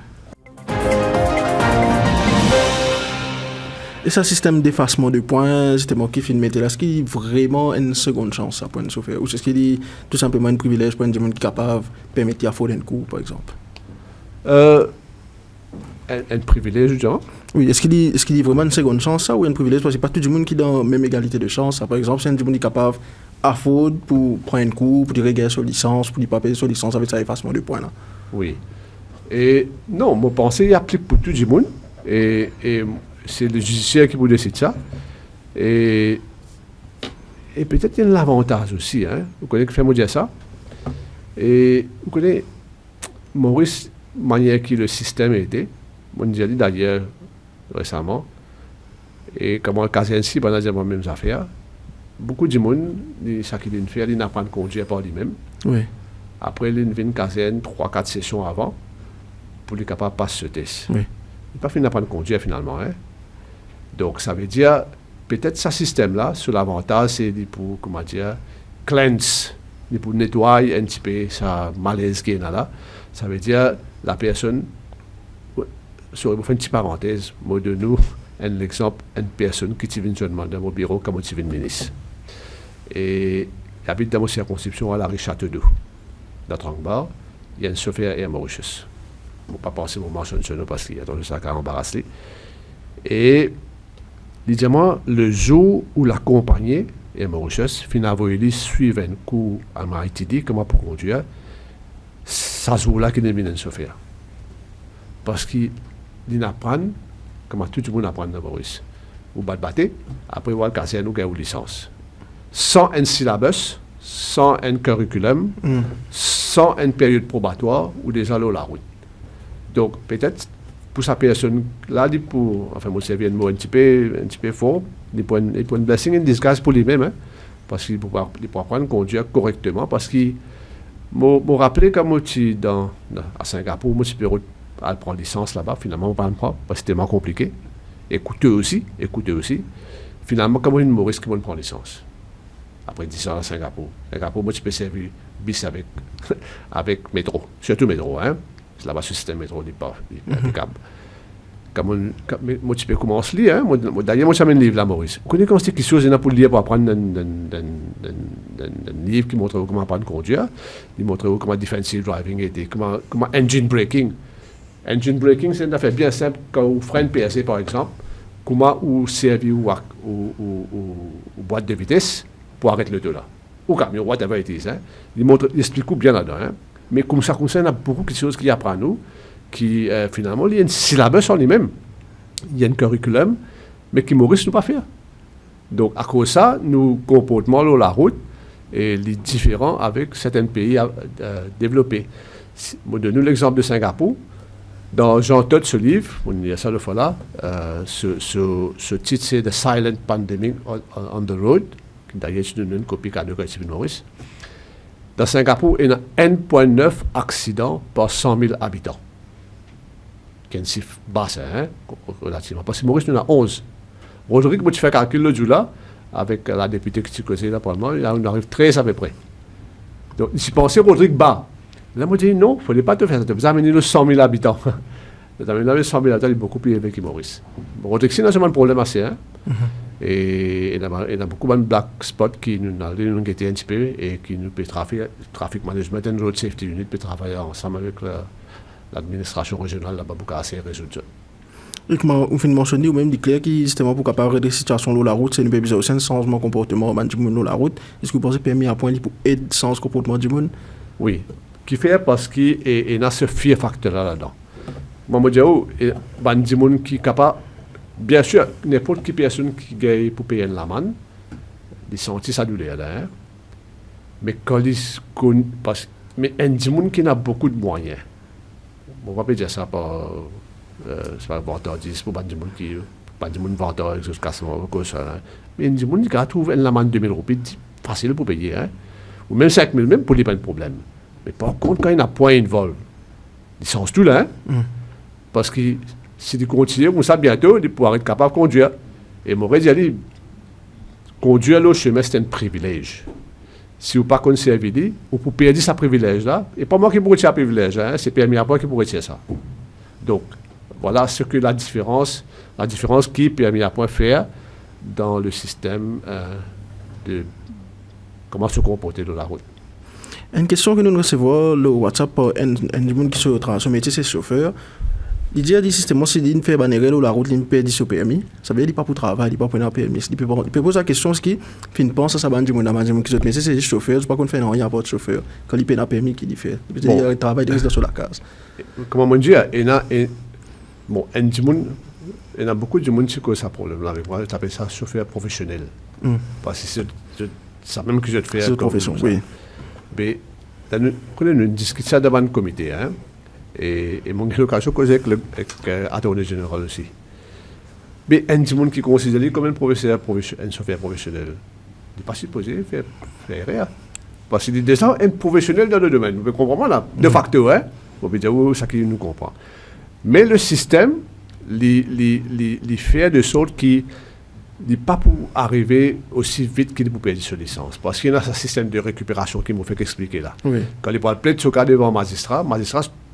[SPEAKER 1] Et ce système d'effacement de points, c'était moi qui filmais là, est-ce qu'il y a vraiment une seconde chance à point de souffrir? Ou est-ce qu'il y a tout simplement un privilège pour un gens qui est capable de permettre à faire un coup, par exemple?
[SPEAKER 2] Un privilège, genre?
[SPEAKER 1] Oui, est-ce qu'il y a vraiment une seconde chance, ça, ou un privilège? Parce que pas tout le monde qui est dans la même égalité de chance. Ça, par exemple, si un gens qui est capable à faute pour prendre un coup, pour régler sur licence, pour ne pas payer sur licence avec ça effacement de points là.
[SPEAKER 2] Oui. Et non, mon pensée, il applique pour tout le monde. Et c'est le judiciaire qui vous décide ça. Et peut-être il y a un avantage aussi. Hein? Vous connaissez que fait dire ça. Et vous connaissez, Maurice, manière que le système a été. On nous a dit d'ailleurs récemment. Et comment le cas ici, on a dit les mêmes affaires. beaucoup de monde, ça qu'il vient faire, il n'apprend à conduire par lui-même.
[SPEAKER 1] Oui.
[SPEAKER 2] Après, il vient caserne 3-4 sessions avant pour être capable de passer ce test.
[SPEAKER 1] Oui.
[SPEAKER 2] Il n'a pas fini d'apprendre à conduire finalement. Hein? Donc, ça veut dire, peut-être ce système-là, sur l'avantage, c'est pour, comment dire, cleanse, pour nettoyer un petit peu sa malaise qui est là. Ça veut dire, la personne, sur une petite parenthèse, moi de nous, un exemple, une personne qui vient seulement dans mon bureau comme tu viens de ministre. Et il habite dans ma circonscription à la rue Château-d'Eau, dans Trangbar. Il y a un chauffeur et un Mauritius. Je ne vais pas penser au mentionner ce nom parce qu'il y a dans le sac à embarrasser. Et, évidemment, le jour où la compagnie et Mauritius, finalement, ils suivent un cours à MITD, comment pour conduire, ça jour-là qu'il devient un chauffeur. Parce qu'il apprend, comment tout le monde apprend dans Maurice. Vous battez, après vous casser nous gagnez une licence. Sans un syllabus, sans un curriculum, sans une période probatoire ou déjà là la route. Donc peut-être pour sa personne là, enfin moi c'est un mot un petit peu fort, il peut une blessing in disguise pour lui-même, hein, parce qu'il peut apprendre à conduire correctement, parce qu'il me rappelé quand moi suis à Singapour, moi je peux prendre licence là-bas, finalement on ne pas parce que c'est tellement compliqué. Et coûteux aussi. Finalement, comment une Maurice qui va prendre licence? Après 10 ans à Singapour. Singapour, moi, je peux servir bis avec métro. Surtout métro, hein. C'est là-bas, ce système métro n'est pas impeccable. Moi, je peux commencer à lire, hein. D'ailleurs, moi, j'ai un livre là, Maurice. Vous connaissez comment c'est quelque chose pour lire, pour apprendre un livre qui montre comment apprendre à conduire, qui montre comment defensive driving était, comment engine braking. Engine braking, c'est une affaire bien simple. Quand vous freine PSC, par exemple, comment vous servez ou boîte de vitesse pour arrêter le deux là. Ou camion, whatever it is. Hein. Il explique bien là-dedans. Hein. Mais comme ça concerne beaucoup de choses qu'il apprend à nous, qui finalement, il y a une syllabus en lui-même. Il y a un curriculum, mais qui Maurice ne peut pas faire. Donc, à cause de ça, nos comportements sur la route et les différents avec certains pays développés. Je donne l'exemple de Singapour. Dans Jean Todt, ce livre, on y a ça le fois là, ce titre c'est The Silent Pandemic on the Road, d'ailleurs je donne une copie cadeau à Stephen Maurice. Dans Singapour, il y a 1,9 accidents par 100 000 habitants. C'est un chiffre basse, hein, relativement. Parce que Maurice, il y en a 11. Rodrigue, moi, tu fais calcul le jour là, avec la députée qui tu connais là, probablement, on arrive 13 à peu près. Donc, si pensez Rodrigue bas. Là, moi, je dis non, il ne fallait pas te faire ça. Vous amenez le 100 000 habitants. Vous amenez le 100 000 habitants, il est beaucoup plus élevé que Maurice. Rodrigue, c'est un problème assez, hein. Et il y a beaucoup de black spots qui nous ont guetté un petit peu et qui nous peut trafic management et road safety unit peut travailler ensemble avec l'administration régionale là-bas pour essayer de résoudre ça.
[SPEAKER 1] Et comme vous finissez mentionner, ou même dit clair qui justement pour capable des situations sur la route, c'est une besoin aussi un changement de comportement du monde sur la route. Est-ce que vous pensez permis à point pour aider le sens comportement du monde?
[SPEAKER 2] Oui, qui fait parce qu'il y a ce fear factor là-dedans. Moi, je dis, il y a des gens qui sont capables. Bien sûr, n'importe quelle personne qui gagne pour payer l'amende, ils sentent sa douleur. Hein? Mais quand ils connaissent, mais un monde qui a beaucoup de moyens, on ne va pas dire ça par vantardise, pour des gens qui pas des gens vantardise jusqu'à ce moment, mais un monde qui a trouvé une amende de 2 000 roupies, facile pour payer, hein? Ou même 5 000, même pour lui, pas de problème. Mais par contre, quand il n'a point une vol, ils sentent tout là, hein? Parce que si tu continues comme ça, bientôt, tu pourras être capable de conduire. Et moi, je dis, conduire le chemin, c'est un privilège. Si vous ne pas conserver, vous pouvez perdre ce privilège-là. Et pas moi qui pourrais tirer ce privilège, hein, c'est permis à moi qui pourrait tirer ça. Donc, voilà ce que la différence qui est permis à point faire dans le système de comment se comporter dans la route.
[SPEAKER 1] Une question que nous recevons, le WhatsApp, un monde qui se travaille, son métier, c'est chauffeur. Il dit systématiquement si il fait banérer la route, il perd son permis. Ça veut dire qu'il pas pour travail, il pas pour un permis. Il peut poser la question ce qui fin pense à ça bande monde qui mais c'est chauffeur, je pas qu'on fait rien pour chauffeur. Quand il perd un permis qu'il fait. Il dit il travaille de sur la case.
[SPEAKER 2] Comment on dit il y a beaucoup de monde qui a ça problème là avec moi, j'appelle ça chauffeur professionnel. Parce que c'est ça même que je te fais
[SPEAKER 1] c'est profession, oui.
[SPEAKER 2] Mais nous discutons devant le comité, hein. Et mon occasion causé avec l'attorney général aussi. Mais un petit monde qui considère comme un chauffeur professionnel. n'est pas supposé faire rien. Parce qu'il est déjà un professionnel dans le domaine. Vous comprenez là? De facto, hein? On peut dire, ça qui nous comprend. Mais le système, il fait de sorte qu'il n'est pas pour arriver aussi vite qu'il peut perdre sa licence. Parce qu'il y a un système de récupération qui m'a fait expliquer là.
[SPEAKER 1] Oui.
[SPEAKER 2] Quand il parle plaide ce cas devant le magistrat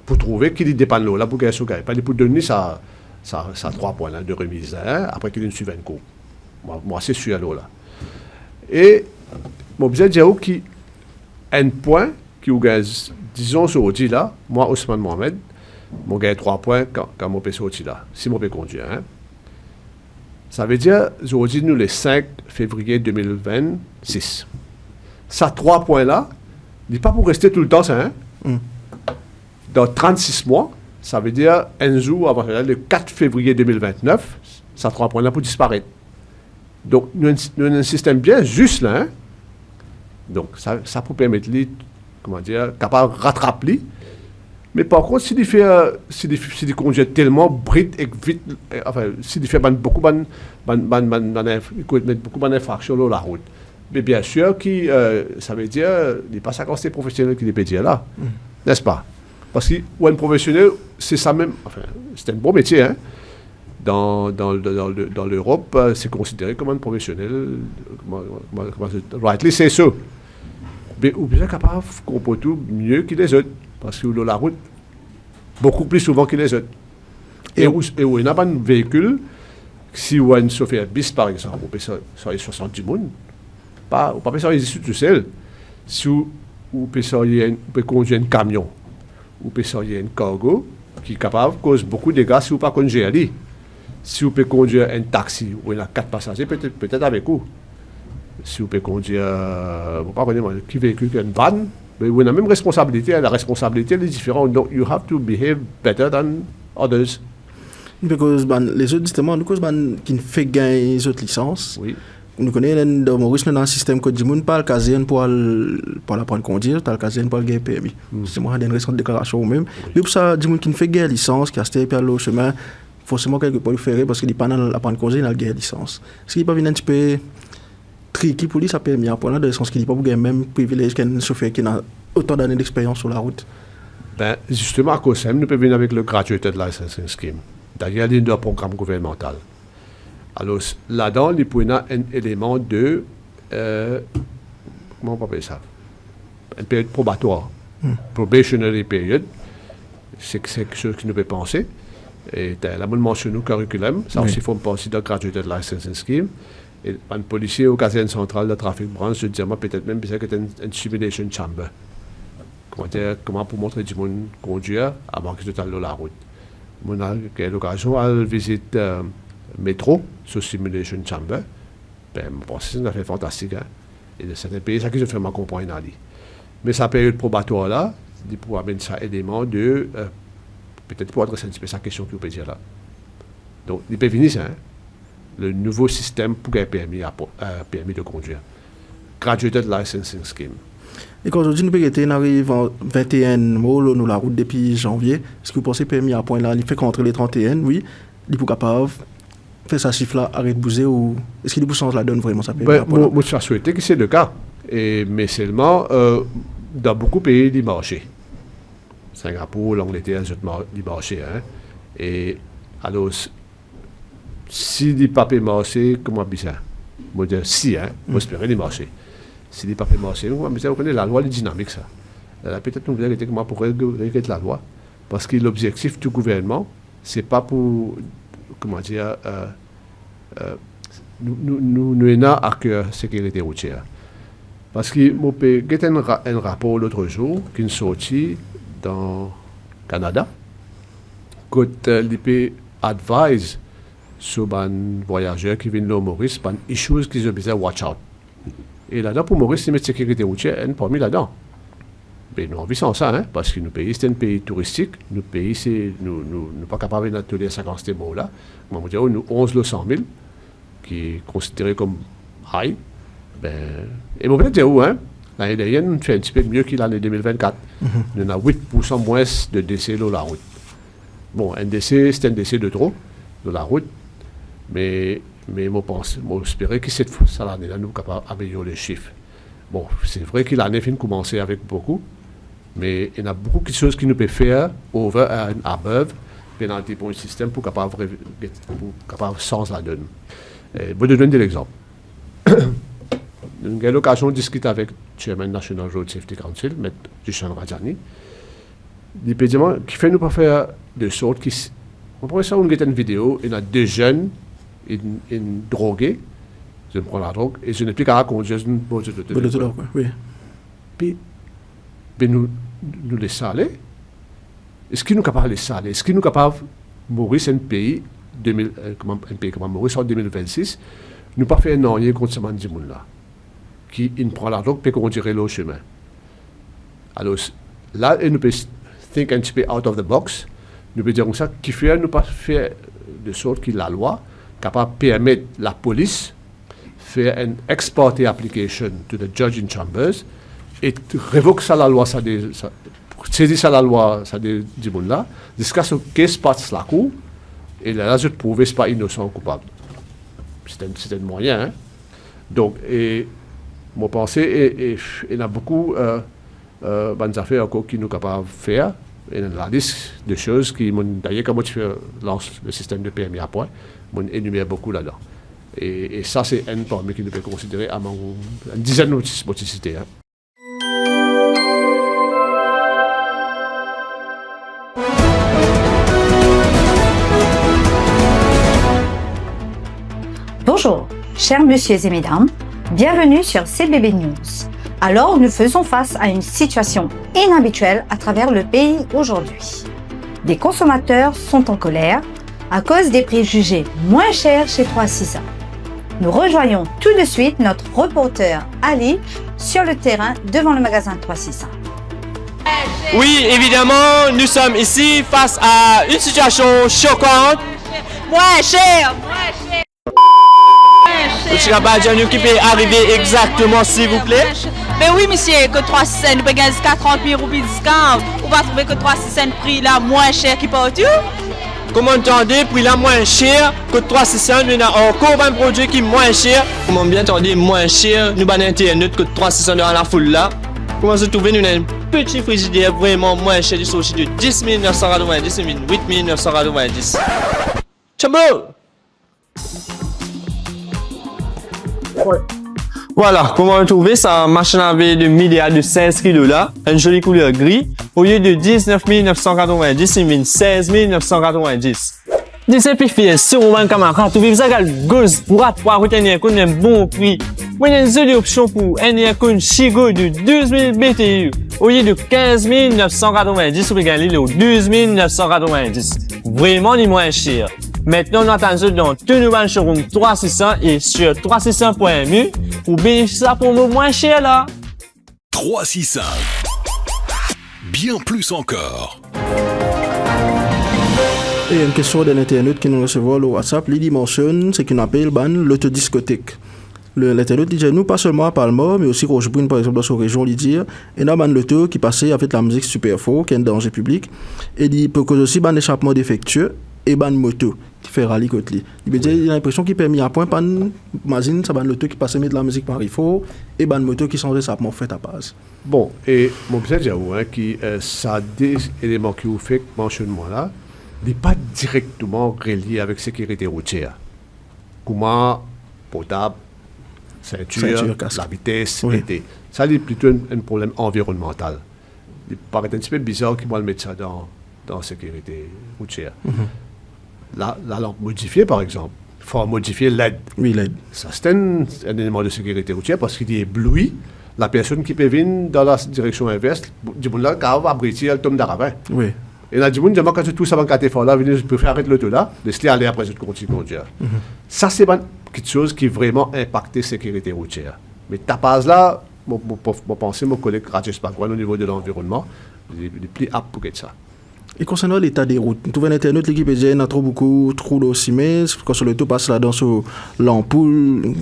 [SPEAKER 2] pour trouver qu'il dépanne là pour gagner ce cas. Pas pour donner ça 3 points là, de remise, hein, après qu'il suive un coup. Moi c'est sûr là. Et mon besoin de dire qu'il un point qui vous gagne, disons aujourd'hui là, moi Ousmane Mohamed, mon gagne 3 points quand mon PC sorti là, si mon peut conduire. Hein. Ça veut dire, aujourd'hui, nous, le 5 février 2026. Ça, 3 points-là, n'est pas pour rester tout le temps, ça, hein? Dans 36 mois, ça veut dire, un jour avant le 4 février 2029, ça, 3 points-là pour disparaître. Donc, nous avons un système bien juste, là, hein? Donc, ça peut permettre, comment dire, capable de rattraper. Mais par contre, s'il fait conduit tellement brut et vite, enfin, s'il fait beaucoup d'infractions sur la route, mais bien sûr, ça veut dire, il n'est pas ça quand c'est professionnel qui peut dire là, n'est-ce pas? Parce que un professionnel, c'est ça même, enfin, c'est un bon métier, hein? Dans l'Europe, c'est considéré comme un professionnel, rightly c'est ça. Mais vous êtes capable de comprendre tout mieux que les autres. Parce que la route, beaucoup plus souvent que les autres. Et où il n'y a pas de véhicule, si vous avez un chauffeur bis, par exemple, vous pouvez sortir 70 personnes, pas sortir ici tout seul. Si vous pouvez conduire un camion, vous pouvez sortir un cargo, qui est capable de causer beaucoup de dégâts si vous ne pouvez pas conduire. Si vous pouvez conduire un taxi, où il y a 4 passagers, peut-être avec vous. Si vous pouvez conduire, vous ne pouvez pas connaître qui véhicule qu'une vanne, mais vous avez la même responsabilité, la responsabilité est différente. Donc, you have to behave better than others.
[SPEAKER 1] Parce que les autres, justement, nous, qui fait gagner les autres licences,
[SPEAKER 2] oui.
[SPEAKER 1] Nous connaissons dans Maurice, dans le système que du monde, pas le casier pour apprendre à conduire, pas le casier pour le gagner permis. C'est moi, une récente déclaration même. Mais pour ça, du monde qui fait gagner licence, qui a acheté le chemin, forcément, quelque part, il fait parce qu'il n'est pas dans l'apprendre à conduire, il a gagner licence. Ce qui n'est pas un petit peu tricky pour lui, ça permet à point, dans le sens qu'il n'est pas pour gagner même privilège qu'un chauffeur qui a autant d'années d'expérience sur la route.
[SPEAKER 2] Ben, justement, à cause de ça, nous pouvons venir avec le Graduated Licensing Scheme. D'ailleurs, il y a un programme gouvernemental. Alors, là-dedans, il y a un élément de, comment on peut appeler ça? Une période probatoire. Probationary period. C'est quelque chose qui nous peut penser. Et là, on mentionne au curriculum. Ça aussi, il faut penser dans le Graduated Licensing Scheme. Et un policier au caserne centrale de trafic branche, je dirais, peut-être même que c'est une simulation chamber. Comment pour montrer du monde conduire avant que je t'aille la route. On a eu l'occasion de visiter métro sur Simulation Chamber. Ben, je pense que c'est une affaire fantastique. Hein? Et de certains pays, ça que je fais ma comprendre. Mais sa période probatoire là, il pour amener ça élément de peut-être pour adresser un petit peu sa question que vous pouvez dire là. Donc, il peut venir ça, hein? Le nouveau système pour un permis de conduire. Graduated Licensing Scheme.
[SPEAKER 1] Et quand aujourd'hui, nous arrive en 21 mois, nous la route depuis janvier. Est-ce que vous pensez permis à point là, il fait qu'entre les 31, oui, il est capable faire sa chiffre là, arrête de bouger ou est-ce qu'il est pour la donne vraiment ça permis à point?
[SPEAKER 2] Moi, je souhaite que c'est le cas. Mais seulement, dans beaucoup de pays du marché. Singapour, l'Angleterre, du marché. Hein? Et alors, si il n'est pas marché, comment dire ça? Moi, dire si, hein? Moi, j'espère qu'il marché. Si les papiers marchés, vous connaissez la loi, elle est dynamique, ça. Peut-être nous verrons comment pour régler la loi. Parce que l'objectif du gouvernement, ce n'est pas pour, comment dire, nous avons à cœur la sécurité routière. Parce que j'ai un rapport l'autre jour qui est sorti dans le Canada, quand l'IP advise sur les voyageurs qui viennent de Maurice, les issues qu'ils ont besoin de watch out. Et là-dedans, pour Maurice, c'est mettre sécurité routière, elle n'est pas mis là-dedans. Mais nous envie sans ça, hein, parce que nos pays, c'est un pays touristique. Nos pays, nous ne pas capables de tous les 50 mots-là. On va dire, nous 11 le 100 000, qui est considéré comme high. Ben, et on peut dire où, hein? L'année dernière, on fait un petit peu mieux que l'année 2024. On a 8% moins de décès sur la route. Bon, un décès, c'est un décès de trop, sur la route. Mais Mais j'espérais que cette fois, l'année-là, nous sommes capables d'améliorer les chiffres. Bon, c'est vrai que l'année vient de commencer avec beaucoup, mais il y a beaucoup de choses qui nous peuvent faire over and above pénalité pour le système pour capable changer la donne. Je vais donner des exemples. J'ai eu l'occasion de discuter avec le chairman National Road Safety Council, M. Jishan Rajani. Il peut dire qu'il fait nous pas faire de sorte que, on pourrait ça, on a une vidéo, il y a deux jeunes, une droguée, je prends la drogue, et je n'ai plus qu'à conduire une voiture de drogue.
[SPEAKER 1] Oui.
[SPEAKER 2] Puis nous laisser aller. Est-ce qu'il nous capable de laisser aller? Est-ce qu'il nous capable de mourir sur un pays, un pays comme Maurice en 2026, nous pas faire non rien contre ce monde-là, qui prend la drogue et conduire le chemin. Alors là, nous peut think un petit peu out of the box. Nous peut dire comme ça, qui fait nous pas faire de sorte que la loi capable de permettre la police faire une exporter application to the judge in chambers et révoque ça la loi, saisir ça la loi, ça du monde là, jusqu'à ce que se passe la cour et là, je prouve que ce n'est pas innocent ou coupable. C'est un moyen. Hein? Donc, et mon pensée, il y a beaucoup de affaires encore qui nous capables de faire. Il y a la liste de choses qui m'ont d'ailleurs, comment tu lances le système de PMI à point, m'ont énuméré beaucoup là-dedans. Et ça, c'est un parmi qui nous peut considérer à une dizaine de motricités. Hein.
[SPEAKER 3] Bonjour, chers messieurs et mesdames, bienvenue sur CBB News. Alors, nous faisons face à une situation inhabituelle à travers le pays aujourd'hui. Des consommateurs sont en colère à cause des prix jugés moins chers chez 3-6-1. Nous rejoignons tout de suite notre reporter Ali sur le terrain devant le magasin 3-6-1.
[SPEAKER 4] Oui, évidemment, nous sommes ici face à une situation choquante. Moins cher! Monsieur Abadjan, qui peut arriver exactement, s'il vous plaît?
[SPEAKER 5] Mais oui, monsieur, que 3 cents, nous payons jusqu'à 30 000 roupies de discount. On va trouver que 3 cents prix là moins cher qui partout.
[SPEAKER 4] Comment entendez, prix là moins cher que 300, nous avons encore un produit qui est moins cher. Comment bien entendez, moins cher, nous avons internet que 300 dans la foule là. Comment se trouver, nous avons un petit frigidaire vraiment moins cher du sushi de 10 990 et 8 990. Chambo! Voilà, comment retrouver ça, machine à laver de milliards de 16 kg là, une jolie couleur gris, au lieu de 19 990, il mine 16 990. Désimplifié, si on va un camarade, tu vis ça gal gosse pour retenir qu'on a un bon prix. Moi, il y a une jolie option pour un aircon Chigo de 12 000 BTU, au lieu de 15 990, ou également le 12 990. Vraiment, il est moins cher. Maintenant, nous attendons dans tout nouveau showroom 3-600 et sur 3-600.mu pour bénéficier de promo moins cher là.
[SPEAKER 6] 3-6-1. Bien plus encore.
[SPEAKER 1] Et une question de l'internet qui nous recevons le WhatsApp, il mentionne ce qu'on appelle l'autodiscothèque. L'internet dit nous pas seulement à Palma, mais aussi Rochebrune par exemple dans sa région, il dit et dans l'auto qui passait avec la musique super fort, qui est un danger public, et il peut causer aussi un échappement défectueux et ban moto qui fait rallye côté lui. Il veut dire il a l'impression qu'il peut mis à point par imagine ça ban l'auto qui passait mettre de la musique par fort et ban moto qui changeait ça pour fait à base.
[SPEAKER 2] Bon, et mon petit dire qui ça des éléments qui vous fait mentionnement là, n'est pas directement relié avec sécurité routière. Comment potable, ceinture la vitesse, oui. Ça c'est plutôt un problème environnemental. Il paraît un petit peu bizarre qu'ils vont le mettre ça dans la sécurité routière. La lampe modifiée, par exemple, il faut modifier LED.
[SPEAKER 1] Oui, LED.
[SPEAKER 2] Ça, c'est un élément de sécurité routière parce qu'il éblouit la personne qui peut venir dans la direction inverse. Du monde là, quand on va abriter, elle tombe dans la ravin.
[SPEAKER 1] Oui.
[SPEAKER 2] Et là, du monde, quand tu tout ça, quand tu es fort là, je peux faire arrêter l'auto là, laisse-les aller après, je continue de conduire. Ça, c'est quelque chose qui vraiment impacte la sécurité routière. Mais ta base là, mon collègue Rajesh Bagwan au niveau de l'environnement, il est plus apte pour ça.
[SPEAKER 1] Et concernant l'état des routes, nous trouvons l'internet l'équipe dit il y a beaucoup trop d'eau mais quand sur le tout passe là-dedans sur l'ampoule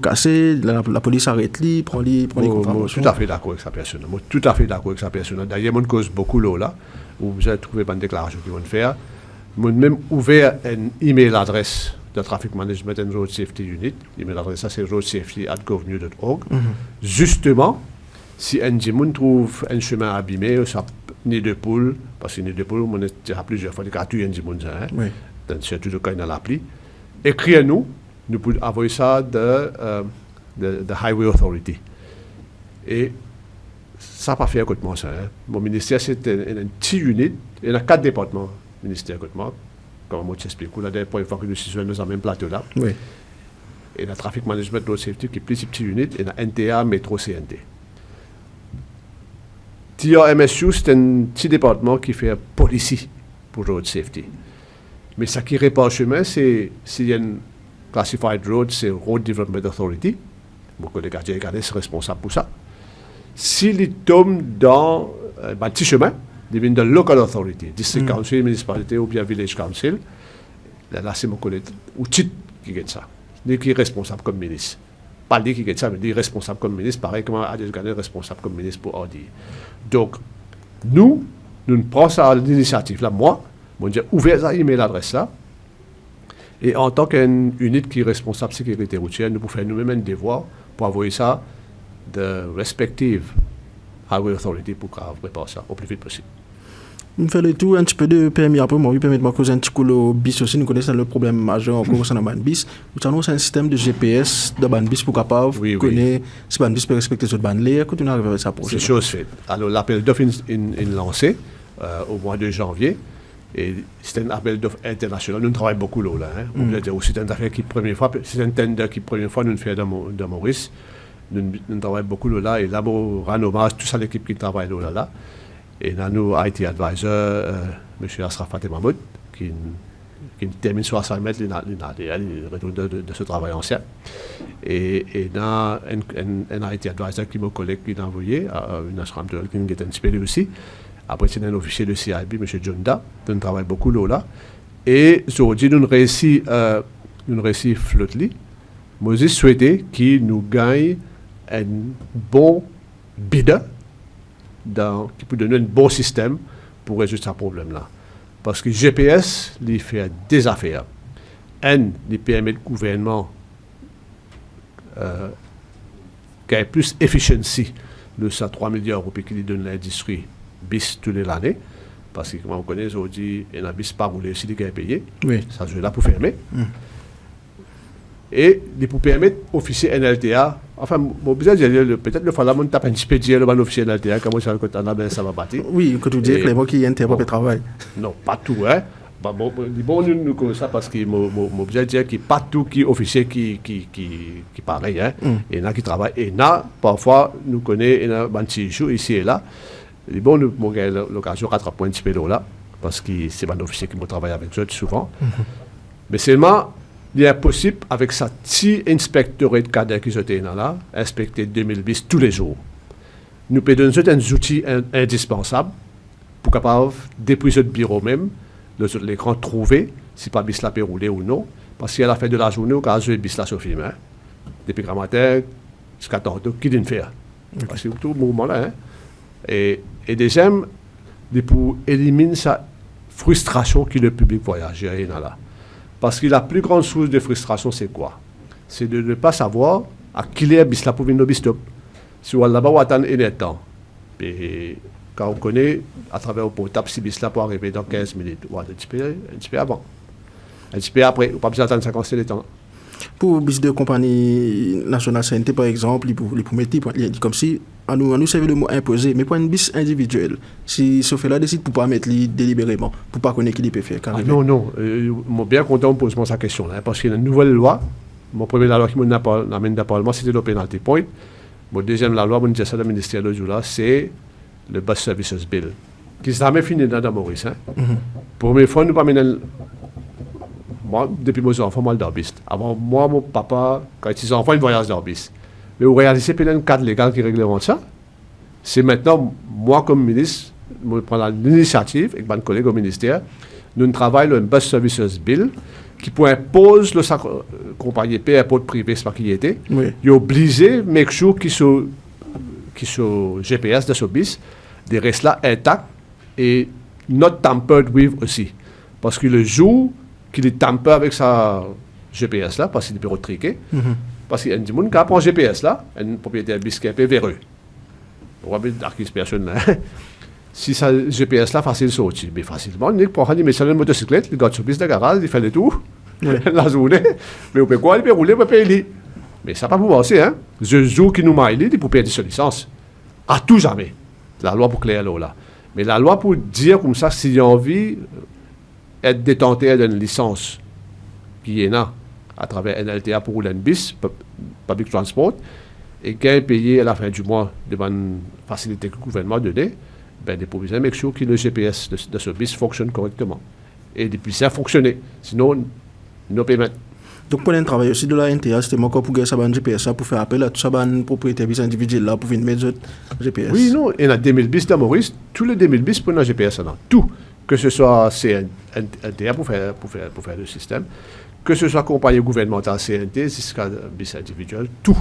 [SPEAKER 1] cassée, la police arrête lui, prend les contraventions.
[SPEAKER 2] Tout à fait d'accord avec sa personne. Moi, tout à fait d'accord avec sa personne. D'ailleurs, moi, cause beaucoup l'eau là, où vous avez trouvé une déclaration qu'ils vont faire. Moi, même ouvert une email adresse the Traffic Management and Road Safety Unit. L'email adresse, ça, c'est roadsafety@govnew.org. Justement, si un Jimoun trouve un chemin abîmé, ça nid de poule, parce que nid de poule, on a plusieurs fois des gratuits un Jimoun,
[SPEAKER 1] Oui.
[SPEAKER 2] surtout le cas dans l'appli. Écrivez-nous, nous pouvons envoyer ça de Highway Authority. Et ça n'a pas fait à côté de moi, ça. Mon ministère, c'est une petite unité. Il y a 4 départements, ministère à côté de moi. Comme moi, je t'explique. La dernière fois que nous sommes dans le même plateau là.
[SPEAKER 1] Oui.
[SPEAKER 2] Et la Traffic Management Road Safety, qui est plus petite unité, et la NTA, Métro CNT. TRMSU, c'est un petit département qui fait policy pour Road Safety. Mais ce qui répare le chemin, c'est s'il y a une Classified Road, c'est Road Development Authority. Mon collègue Adjei Gade est responsable pour ça. S'il tombe dans un petit chemin, il vient de Local Authority, District Council, municipalité ou bien Village Council. Là, c'est mon collègue Outit qui gagne ça. Lui qui est responsable comme ministre. Pas lui qui gagne ça, mais lui responsable comme ministre. Pareil comme Adjei Gade est responsable comme ministre pour Audi. Donc, nous prenons ça à l'initiative. Là, moi, on dit ouvert ça, email l'adresse là. Et en tant qu'une unité qui est responsable de la sécurité routière, nous pouvons faire nous-mêmes un devoir pour envoyer ça de respective Highway Authority pour préparer ça au plus vite possible.
[SPEAKER 1] On fait le tour un petit peu de permis après, moi, permettez-moi de causer un petit coup le bis aussi. Nous connaissons le problème majeur en cours dans le bis. Nous avons un système de GPS de ban bis pour capable connaître si ban bis peut respecter ce ban l'air. Quand on arrive à ça pour
[SPEAKER 2] c'est chose faite. Alors, l'appel d'offres est lancé au mois de janvier. Et c'est un appel d'offres international. Nous travaillons beaucoup là. On veut dire aussi c'est une affaire qui première fois, c'est un tender qui première fois nous fait dans Maurice. Nous travaillons beaucoup là. Et là, on rend hommage toute l'équipe qui travaille là. Et là, nous, IT Advisor, M. Asrafat et Mahmoud, qui termine sur assignment, il retourne de ce travail ancien. Et là, un IT Advisor qui est mon collègue qui l'a envoyé, une assurance qui est inspiré aussi. Après, c'est un officier de CIB, M. Junda, nous travaillons beaucoup là. Et aujourd'hui, nous réussi flottely. Moi, j'ai souhaité qu'il nous gagne un bon bidder qui peut donner un bon système pour résoudre ce problème-là. Parce que GPS, il fait des affaires. Il permet au gouvernement gagner plus d'efficiency de ça 3 milliards d'euros qu'il donne l'industrie bis toute l'année. Parce que, comme on connaît aujourd'hui, il y a un bis pas roulé aussi, il est payé.
[SPEAKER 1] Oui.
[SPEAKER 2] Ça, je là pour fermer. Et pour permettre officier NLTA, enfin, mon besoin de peut-être le fallait mon tape un petit peu dire le officier NLTA, comment ça va battre.
[SPEAKER 1] Oui, que tu dis que les mots qui interrompent le travail.
[SPEAKER 2] Non, pas tout, hein. Bon, nous connaissons ça parce que mon besoin de dire qu'il n'y a pas tout qui est officier qui pareil, hein. Et il y en a qui travaillent. Et il y a, parfois, nous connaissons un petit jour ici et là. Bon, nous avons l'occasion de rattraper un petit peu là, parce que c'est un officier qui travaille avec eux souvent. Mais seulement, il est possible, avec sa petit inspecteur de cadre qui était là, inspecter 2000 bis tous les jours. Nous pouvons donner des outils indispensables pour capable, depuis ce bureau même, l'écran trouver si pas bis là peut rouler ou non. Parce qu'à la fin de la journée, au cas où bis là sur film, hein, depuis le matin jusqu'à tantôt, qui vient faire. Parce que tout le mouvement là. Hein. Et deuxième, pour éliminer sa frustration que le public voyageur est là. Parce que la plus grande source de frustration, c'est quoi? C'est de ne pas savoir à qui est bis là pour venir au bis-stop. Si on là-bas, on attend un temps. Et quand on connaît, à travers le portable, si bis là pour arriver dans 15 minutes, ou un petit peu avant. Un petit peu après, on ne peut pas attendre 50 c'est le temps.
[SPEAKER 1] Pour bis de compagnie nationale CNT, par exemple, il peut mettre comme si, à nous servir le mot imposé, mais pour une bis individuelle. Si ce fait-là décide pour ne pas mettre délibérément, pour ne pas connaître qui peut faire.
[SPEAKER 2] Non. Je suis bien content de poser cette question là, parce qu'il y a une nouvelle loi. Mon premier loi qui m'amène dans le Parlement, c'était le penalty point. Mon deuxième loi, mon dit ça le ministère de jour là, c'est le Bus Services Bill, qui s'est jamais fini dans Maurice. Hein. Première fois, nous pas mener. Moi, depuis mes enfants, moi, le bis. Avant, moi, mon papa, quand ils ont enfants, ils voyagent dans le bis. Mais vous réalisez qu'il y a un cadre légal qui réglemente ça. C'est maintenant, moi, comme ministre, je prends l'initiative avec mon collègue au ministère, nous travaillons un Bus Services Bill qui peut imposer la compagnie airport privé, c'est pas qui était.
[SPEAKER 1] Oui.
[SPEAKER 2] Il est obligé de make sure qui sont GPS de ce bis, des restes là intacts et not tampered with aussi. Parce que le jour qu'il est tampé avec sa GPS là, parce qu'il est triqué. Parce qu'il y a des gens qui apprennent GPS là, un propriétaire bis qui est un peu véreux. On va mettre d'arquis personne là. Si ça GPS là, facile sortir. Mais facilement, il prend une motocyclette, il garde sur piste de garage, il fait le tour, la journée. Mais on peut quoi, il peut rouler, on peut payer. Mais ça n'a pas pour penser, hein. Je joue qui nous maille, il peut perdre sa licence. À tout jamais. La loi pour clair là. Mais la loi pour dire comme ça, s'il a envie d'être détenteur d'une licence qui est là, à travers NLTA pour rouler un bis, public transport, et qui est payé à la fin du mois devant une facilité que le gouvernement donnait, ben, des provisions, make sure que le GPS de ce bis fonctionne correctement. Et depuis ça fonctionner. Sinon, nos paiements.
[SPEAKER 1] Donc, pour un travail aussi de la NTA, c'était encore pour gagner ça GPS pour faire appel à tout ça, propriétaire bis individuel là, pour venir mettre GPS.
[SPEAKER 2] Oui, non, il y a 2000 bis dans Maurice, tous les 2000 bis pour un GPS là. Tout. Que ce soit NTA pour faire le système, que ce soit compagnie gouvernementale CNT, jusqu'à bis individuel, tout.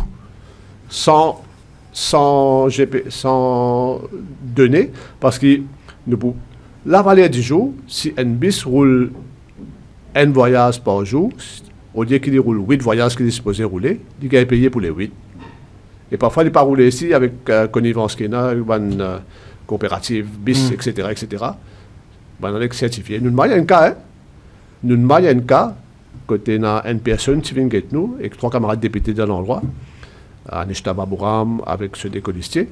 [SPEAKER 2] Sans données, parce que la valeur du jour, si un bis roule un voyage par jour, au lieu qu'il roule 8 voyages qu'il est supposé rouler, il est payé pour les 8. Et parfois, il n'est pas roulé ici avec connivence qu'il y a, une coopérative, bis, etc. Ben, on est certifié. Nous avons un cas, côté une personne qui vient avec nous, et 3 camarades députés de l'endroit, à Nishta Babouram, avec ceux des colistiers,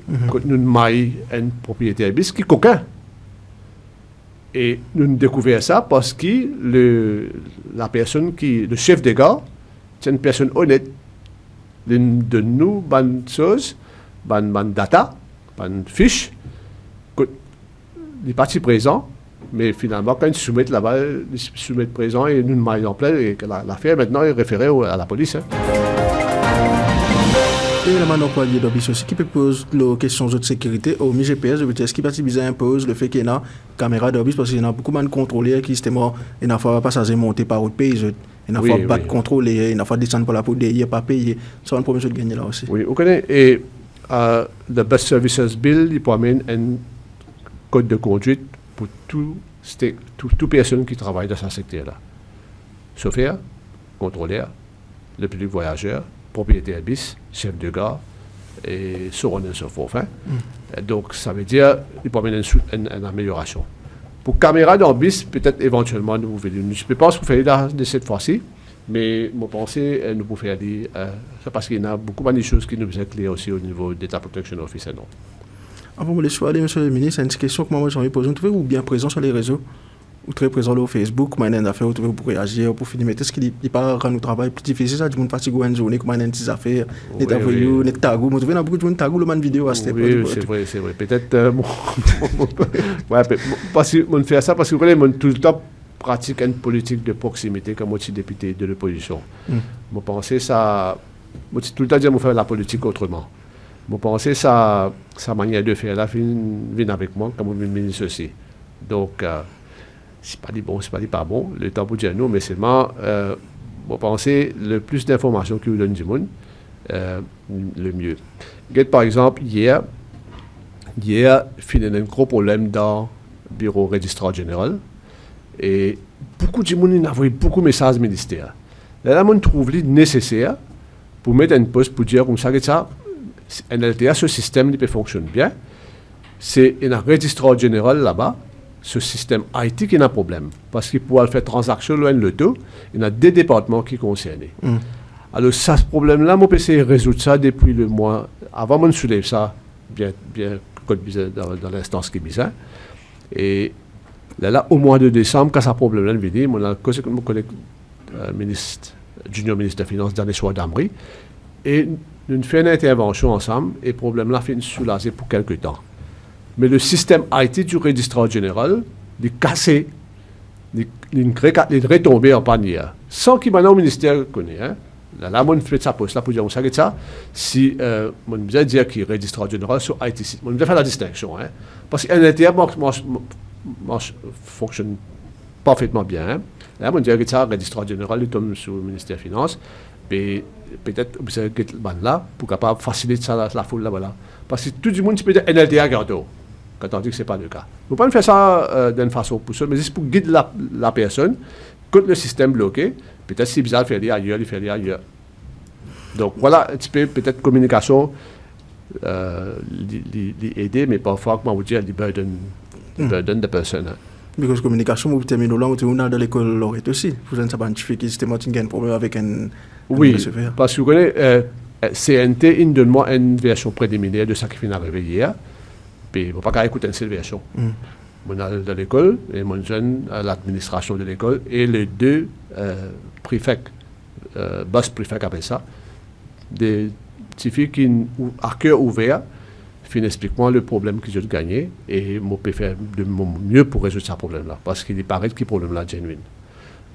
[SPEAKER 2] nous avons un propriétaire bis qui est coquin. Et nous avons découvert ça parce que le chef de gare, c'est une personne honnête. L'une de nous, bonne chose, bonne data, bonne fiche, il est parti présent, mais finalement, quand ils soumettent là-bas, ils soumettent présent et nous maillons en plein, et l'affaire maintenant est référée à la police. Hein.
[SPEAKER 1] Et le employé d'Orbis aussi qui peut poser la question de sécurité au GPS, est-ce qu'il impose le fait qu'il y ait une caméra d'Orbis parce qu'il y a beaucoup de contrôleurs qui justement, il y a pas passager monter par autre pays, il y a pas de contrôler, il y a pas descendre par la police, il n'y a pas payé. C'est un problème de gagner là aussi.
[SPEAKER 2] Oui, vous connaissez, et le Bus Services Bill, il promène un code de conduite pour toute personne qui travaille dans ce secteur-là. Chauffeur, contrôleur, le public voyageur, propriétaire bis, chef de gare, et so on and so forth. Hein? Donc, ça veut dire qu'il promène une amélioration. Pour caméra dans bis, peut-être éventuellement, nous pouvons dire, je ne peux pas ce que vous faites là de cette fois-ci, mais mon pensée, nous pouvons faire dire, c'est parce qu'il y a beaucoup de choses qui nous sont claires aussi au niveau d'État Protection Office. Non.
[SPEAKER 1] Avant de laisser aller, monsieur le ministre, c'est une question que moi j'ai envie de poser. Vous trouvez-vous bien présent sur les réseaux? Ou très présent au Facebook, comment il y a une affaire, vous pour réagir, pour finir. Mais est-ce qu'il n'est pas rendre le travail plus difficile? Ça, du monde fatigue une journée, comment il y a des affaires, des tagouilles, des tagouilles. Vous trouvez beaucoup de gens tagouilles, le vidéo à cette époque.
[SPEAKER 2] Oui, c'est vrai. Peut-être, parce que on fait ça, parce que vous connaissez, tout le temps pratique une politique de proximité comme aussi député de l'opposition. Je pense ça, tout le temps dire, on fait la politique autrement. Je pense sa manière de faire là, vient avec moi, comme le ministre aussi. Donc, c'est pas dit bon, c'est pas dit pas bon, le temps pour dire non, mais seulement, je pense le plus d'informations que vous donne du monde, le mieux. Par exemple, hier, il y a un gros problème dans le bureau registrar général, et beaucoup de monde a envoyé beaucoup de messages ministère. Là, on trouve nécessaire pour mettre un poste pour dire comme ça, NLTA, ce système il peut fonctionner bien. C'est un registrar général là-bas, ce système IT qui a un problème. Parce qu'il pourra faire transaction loin de l'auto, il y a des départements qui sont concernés. Alors, ça, ce problème-là, moi, j'ai essayé de résoudre ça depuis le mois. Avant, on soulève ça, bien dans l'instance qui est bizarre. Et là, au mois de décembre, quand ce problème-là est venu, on a causé avec mon collègue junior ministre des Finances, Daniel Chouadamri, et nous avons fait une intervention ensemble, et le problème-là fait soulager pour quelques temps. Mais le système IT du registrar général, il est cassé, il est retombé en panier. Sans qu'il maintenant au ministère connaît. Hein. Là, on fait sa poste là pour dire, on sait ça. Si on veut dire qu'il est registrar général sur IT, on veut faire la distinction. Hein. Parce qu'un NLTA fonctionne parfaitement bien. Hein. Là, on dit que ça, registrar général, il tombe sur le ministère des Finances. Et peut-être, vous savez, là, pour capable faciliter ça, la foule là, voilà. Parce que tout le monde peut dire NLTA gâteau. Quand on dit que ce n'est pas le cas. Vous ne pouvez pas faire ça d'une façon pour ça, mais c'est pour guider la personne quand le système bloqué, peut-être si bizarre, il fait aller ailleurs. Donc voilà, un petit peu, peut-être communication, aider, mais parfois, comment vous dire, les burden de personnes. Hein.
[SPEAKER 1] Parce que communication, vous terminez là, vous êtes dans l'école Lorette aussi. Vous avez un système qui a un problème avec un.
[SPEAKER 2] Oui, parce que vous connaissez, CNT, il donne-moi une version préliminaire de ce qui vient d'arriver hier. Puis, il ne faut pas écouter cette version. Mon de l'école, et mon jeune à l'administration de l'école, et les deux préfects, boss préfects appellent ça, des petites filles qui, à cœur ouvert, explique-moi le problème qu'ils ont gagné et je peux faire de mon mieux pour résoudre ce problème-là, parce qu'il paraît que ce problème-là est genuine.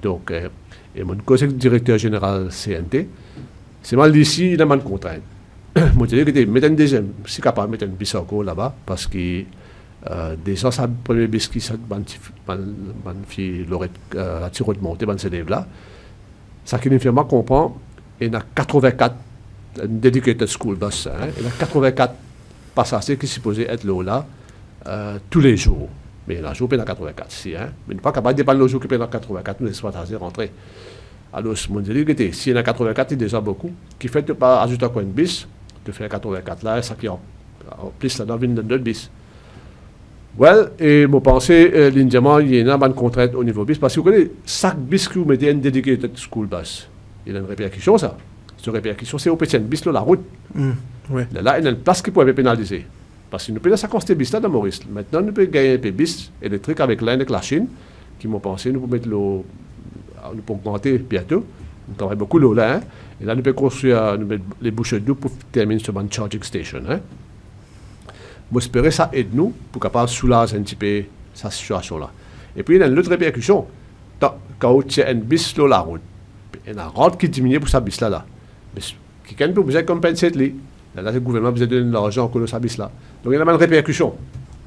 [SPEAKER 2] Donc, et mon conseil directeur général CNT, c'est mal d'ici, il a mal contraint. Je dis que mettre un deuxième, si capable de mettre un bissaco là-bas, parce que déjà, c'est le premier bis qui s'est fait la tire de monter dans ces élèves-là. Ça qui nous fait comprendre, il y a 84 dedicated school bus, hein, il y a 84 passagers qui sont supposés être là tous les jours. Mais il y a un jour, il y a 84 ici. Hein. Mais il n'est pas capable de dépendre le jour qu'il y a 84, nous exploitons rentrer. Alors, je me dis, s'il y en a 84, c'est déjà beaucoup. Qui fait que tu pas ajouter un coin de bis, tu fais 84 là, et ça qui en plus là-dedans, vient d'autres bis. Well, et je pense l'indiamment, il y a une contrainte au niveau bis, parce que vous connaissez, chaque bis que vous mettez une dedicated school bus, il y a une répercussion, ça. Cette répercussion, c'est au petit bis là, la route.
[SPEAKER 1] Ouais.
[SPEAKER 2] Là, il y a une place qui peut être pénalisée. Parce que nous pouvons ça construire bis là dans Maurice. Maintenant, nous pouvons gagner un peu bis électrique avec l'Inde et la Chine, qui m'ont pensé, nous pouvons mettre l'eau, nous pouvons augmenter bientôt. Nous travaillons beaucoup l'eau là. Hein. Et là, nous pouvons construire nous mettre les bouchées d'eau pour terminer sur une charging station. Hein. J'espère que ça aide nous pour capable soulager un petit peu cette situation-là. Et puis, il y a une autre répercussion. Quand il y a un bis sur la route, il y a une rente qui diminue pour ce bis là. Mais quelqu'un peut vous compenser lui. Là, le gouvernement vous a donné de l'argent pour ce bis là. Donc, il y a une répercussion.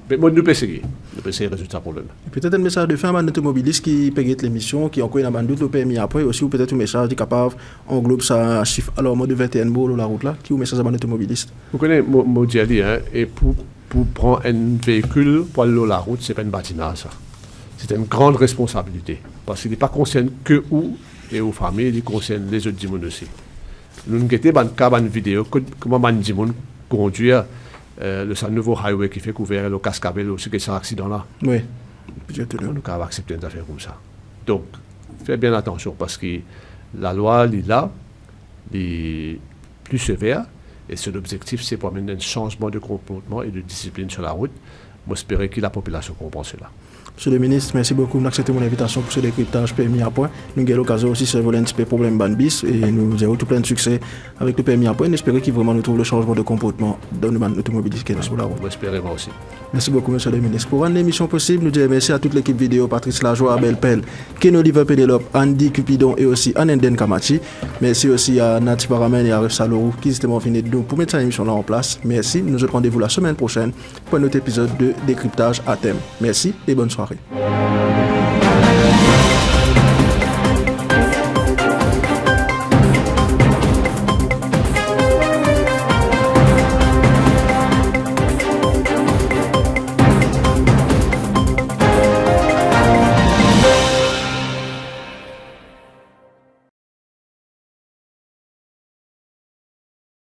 [SPEAKER 2] Mais moi, nous pouvons essayer. Nous pouvons essayer de résoudre ce problème.
[SPEAKER 1] Peut-être un message de fin à un automobiliste qui paye l'émission, qui a encore une doute, le permis après, aussi, ou peut-être un message qui est capable, englobe ça, chiffre, alors, mode de 21 mots, la route là, qui est un message à un automobiliste.
[SPEAKER 2] Vous connaissez, moi, j'ai dit, hein, et pour prendre un véhicule pour aller sur la route, ce n'est pas une bâtiment, ça. C'est une grande responsabilité. Parce qu'il n'est pas concerne que vous et aux familles, il concerne les autres gens aussi. Nous avons une vidéo, comment les gens conduire le nouveau highway qui fait couvert le Cascabel aussi, qui est un accident là.
[SPEAKER 1] Oui.
[SPEAKER 2] Nous avons accepté une affaire comme ça. Donc, faites bien attention parce que la loi est là, est plus sévère, et son objectif, c'est pour amener un changement de comportement et de discipline sur la route. J'espère que la population comprend cela.
[SPEAKER 1] Monsieur le ministre, merci beaucoup d'accepter mon invitation pour ce décryptage permis à point. Nous avons l'occasion aussi de survoler un petit peu problème bandbis et nous avons tout plein de succès avec le permis à point. J'espère qu'il vraiment nous trouve le changement de comportement dans le monde automobiliste qui est sur la route.
[SPEAKER 2] J'espère moi aussi.
[SPEAKER 1] Merci beaucoup, monsieur le ministre. Pour rendre l'émission possible, nous disons merci à toute l'équipe vidéo, Patrice Lajoie, Abel Pell, Ken Oliver Pénélope, Andy Cupidon et aussi Anenden Kamachi. Merci aussi à Nati Baramen et à Arif Salorou qui justement fini de nous pour mettre cette émission là en place. Merci. Nous avons rendez-vous la semaine prochaine pour un autre épisode de Décryptage à thème. Merci et bonne soirée.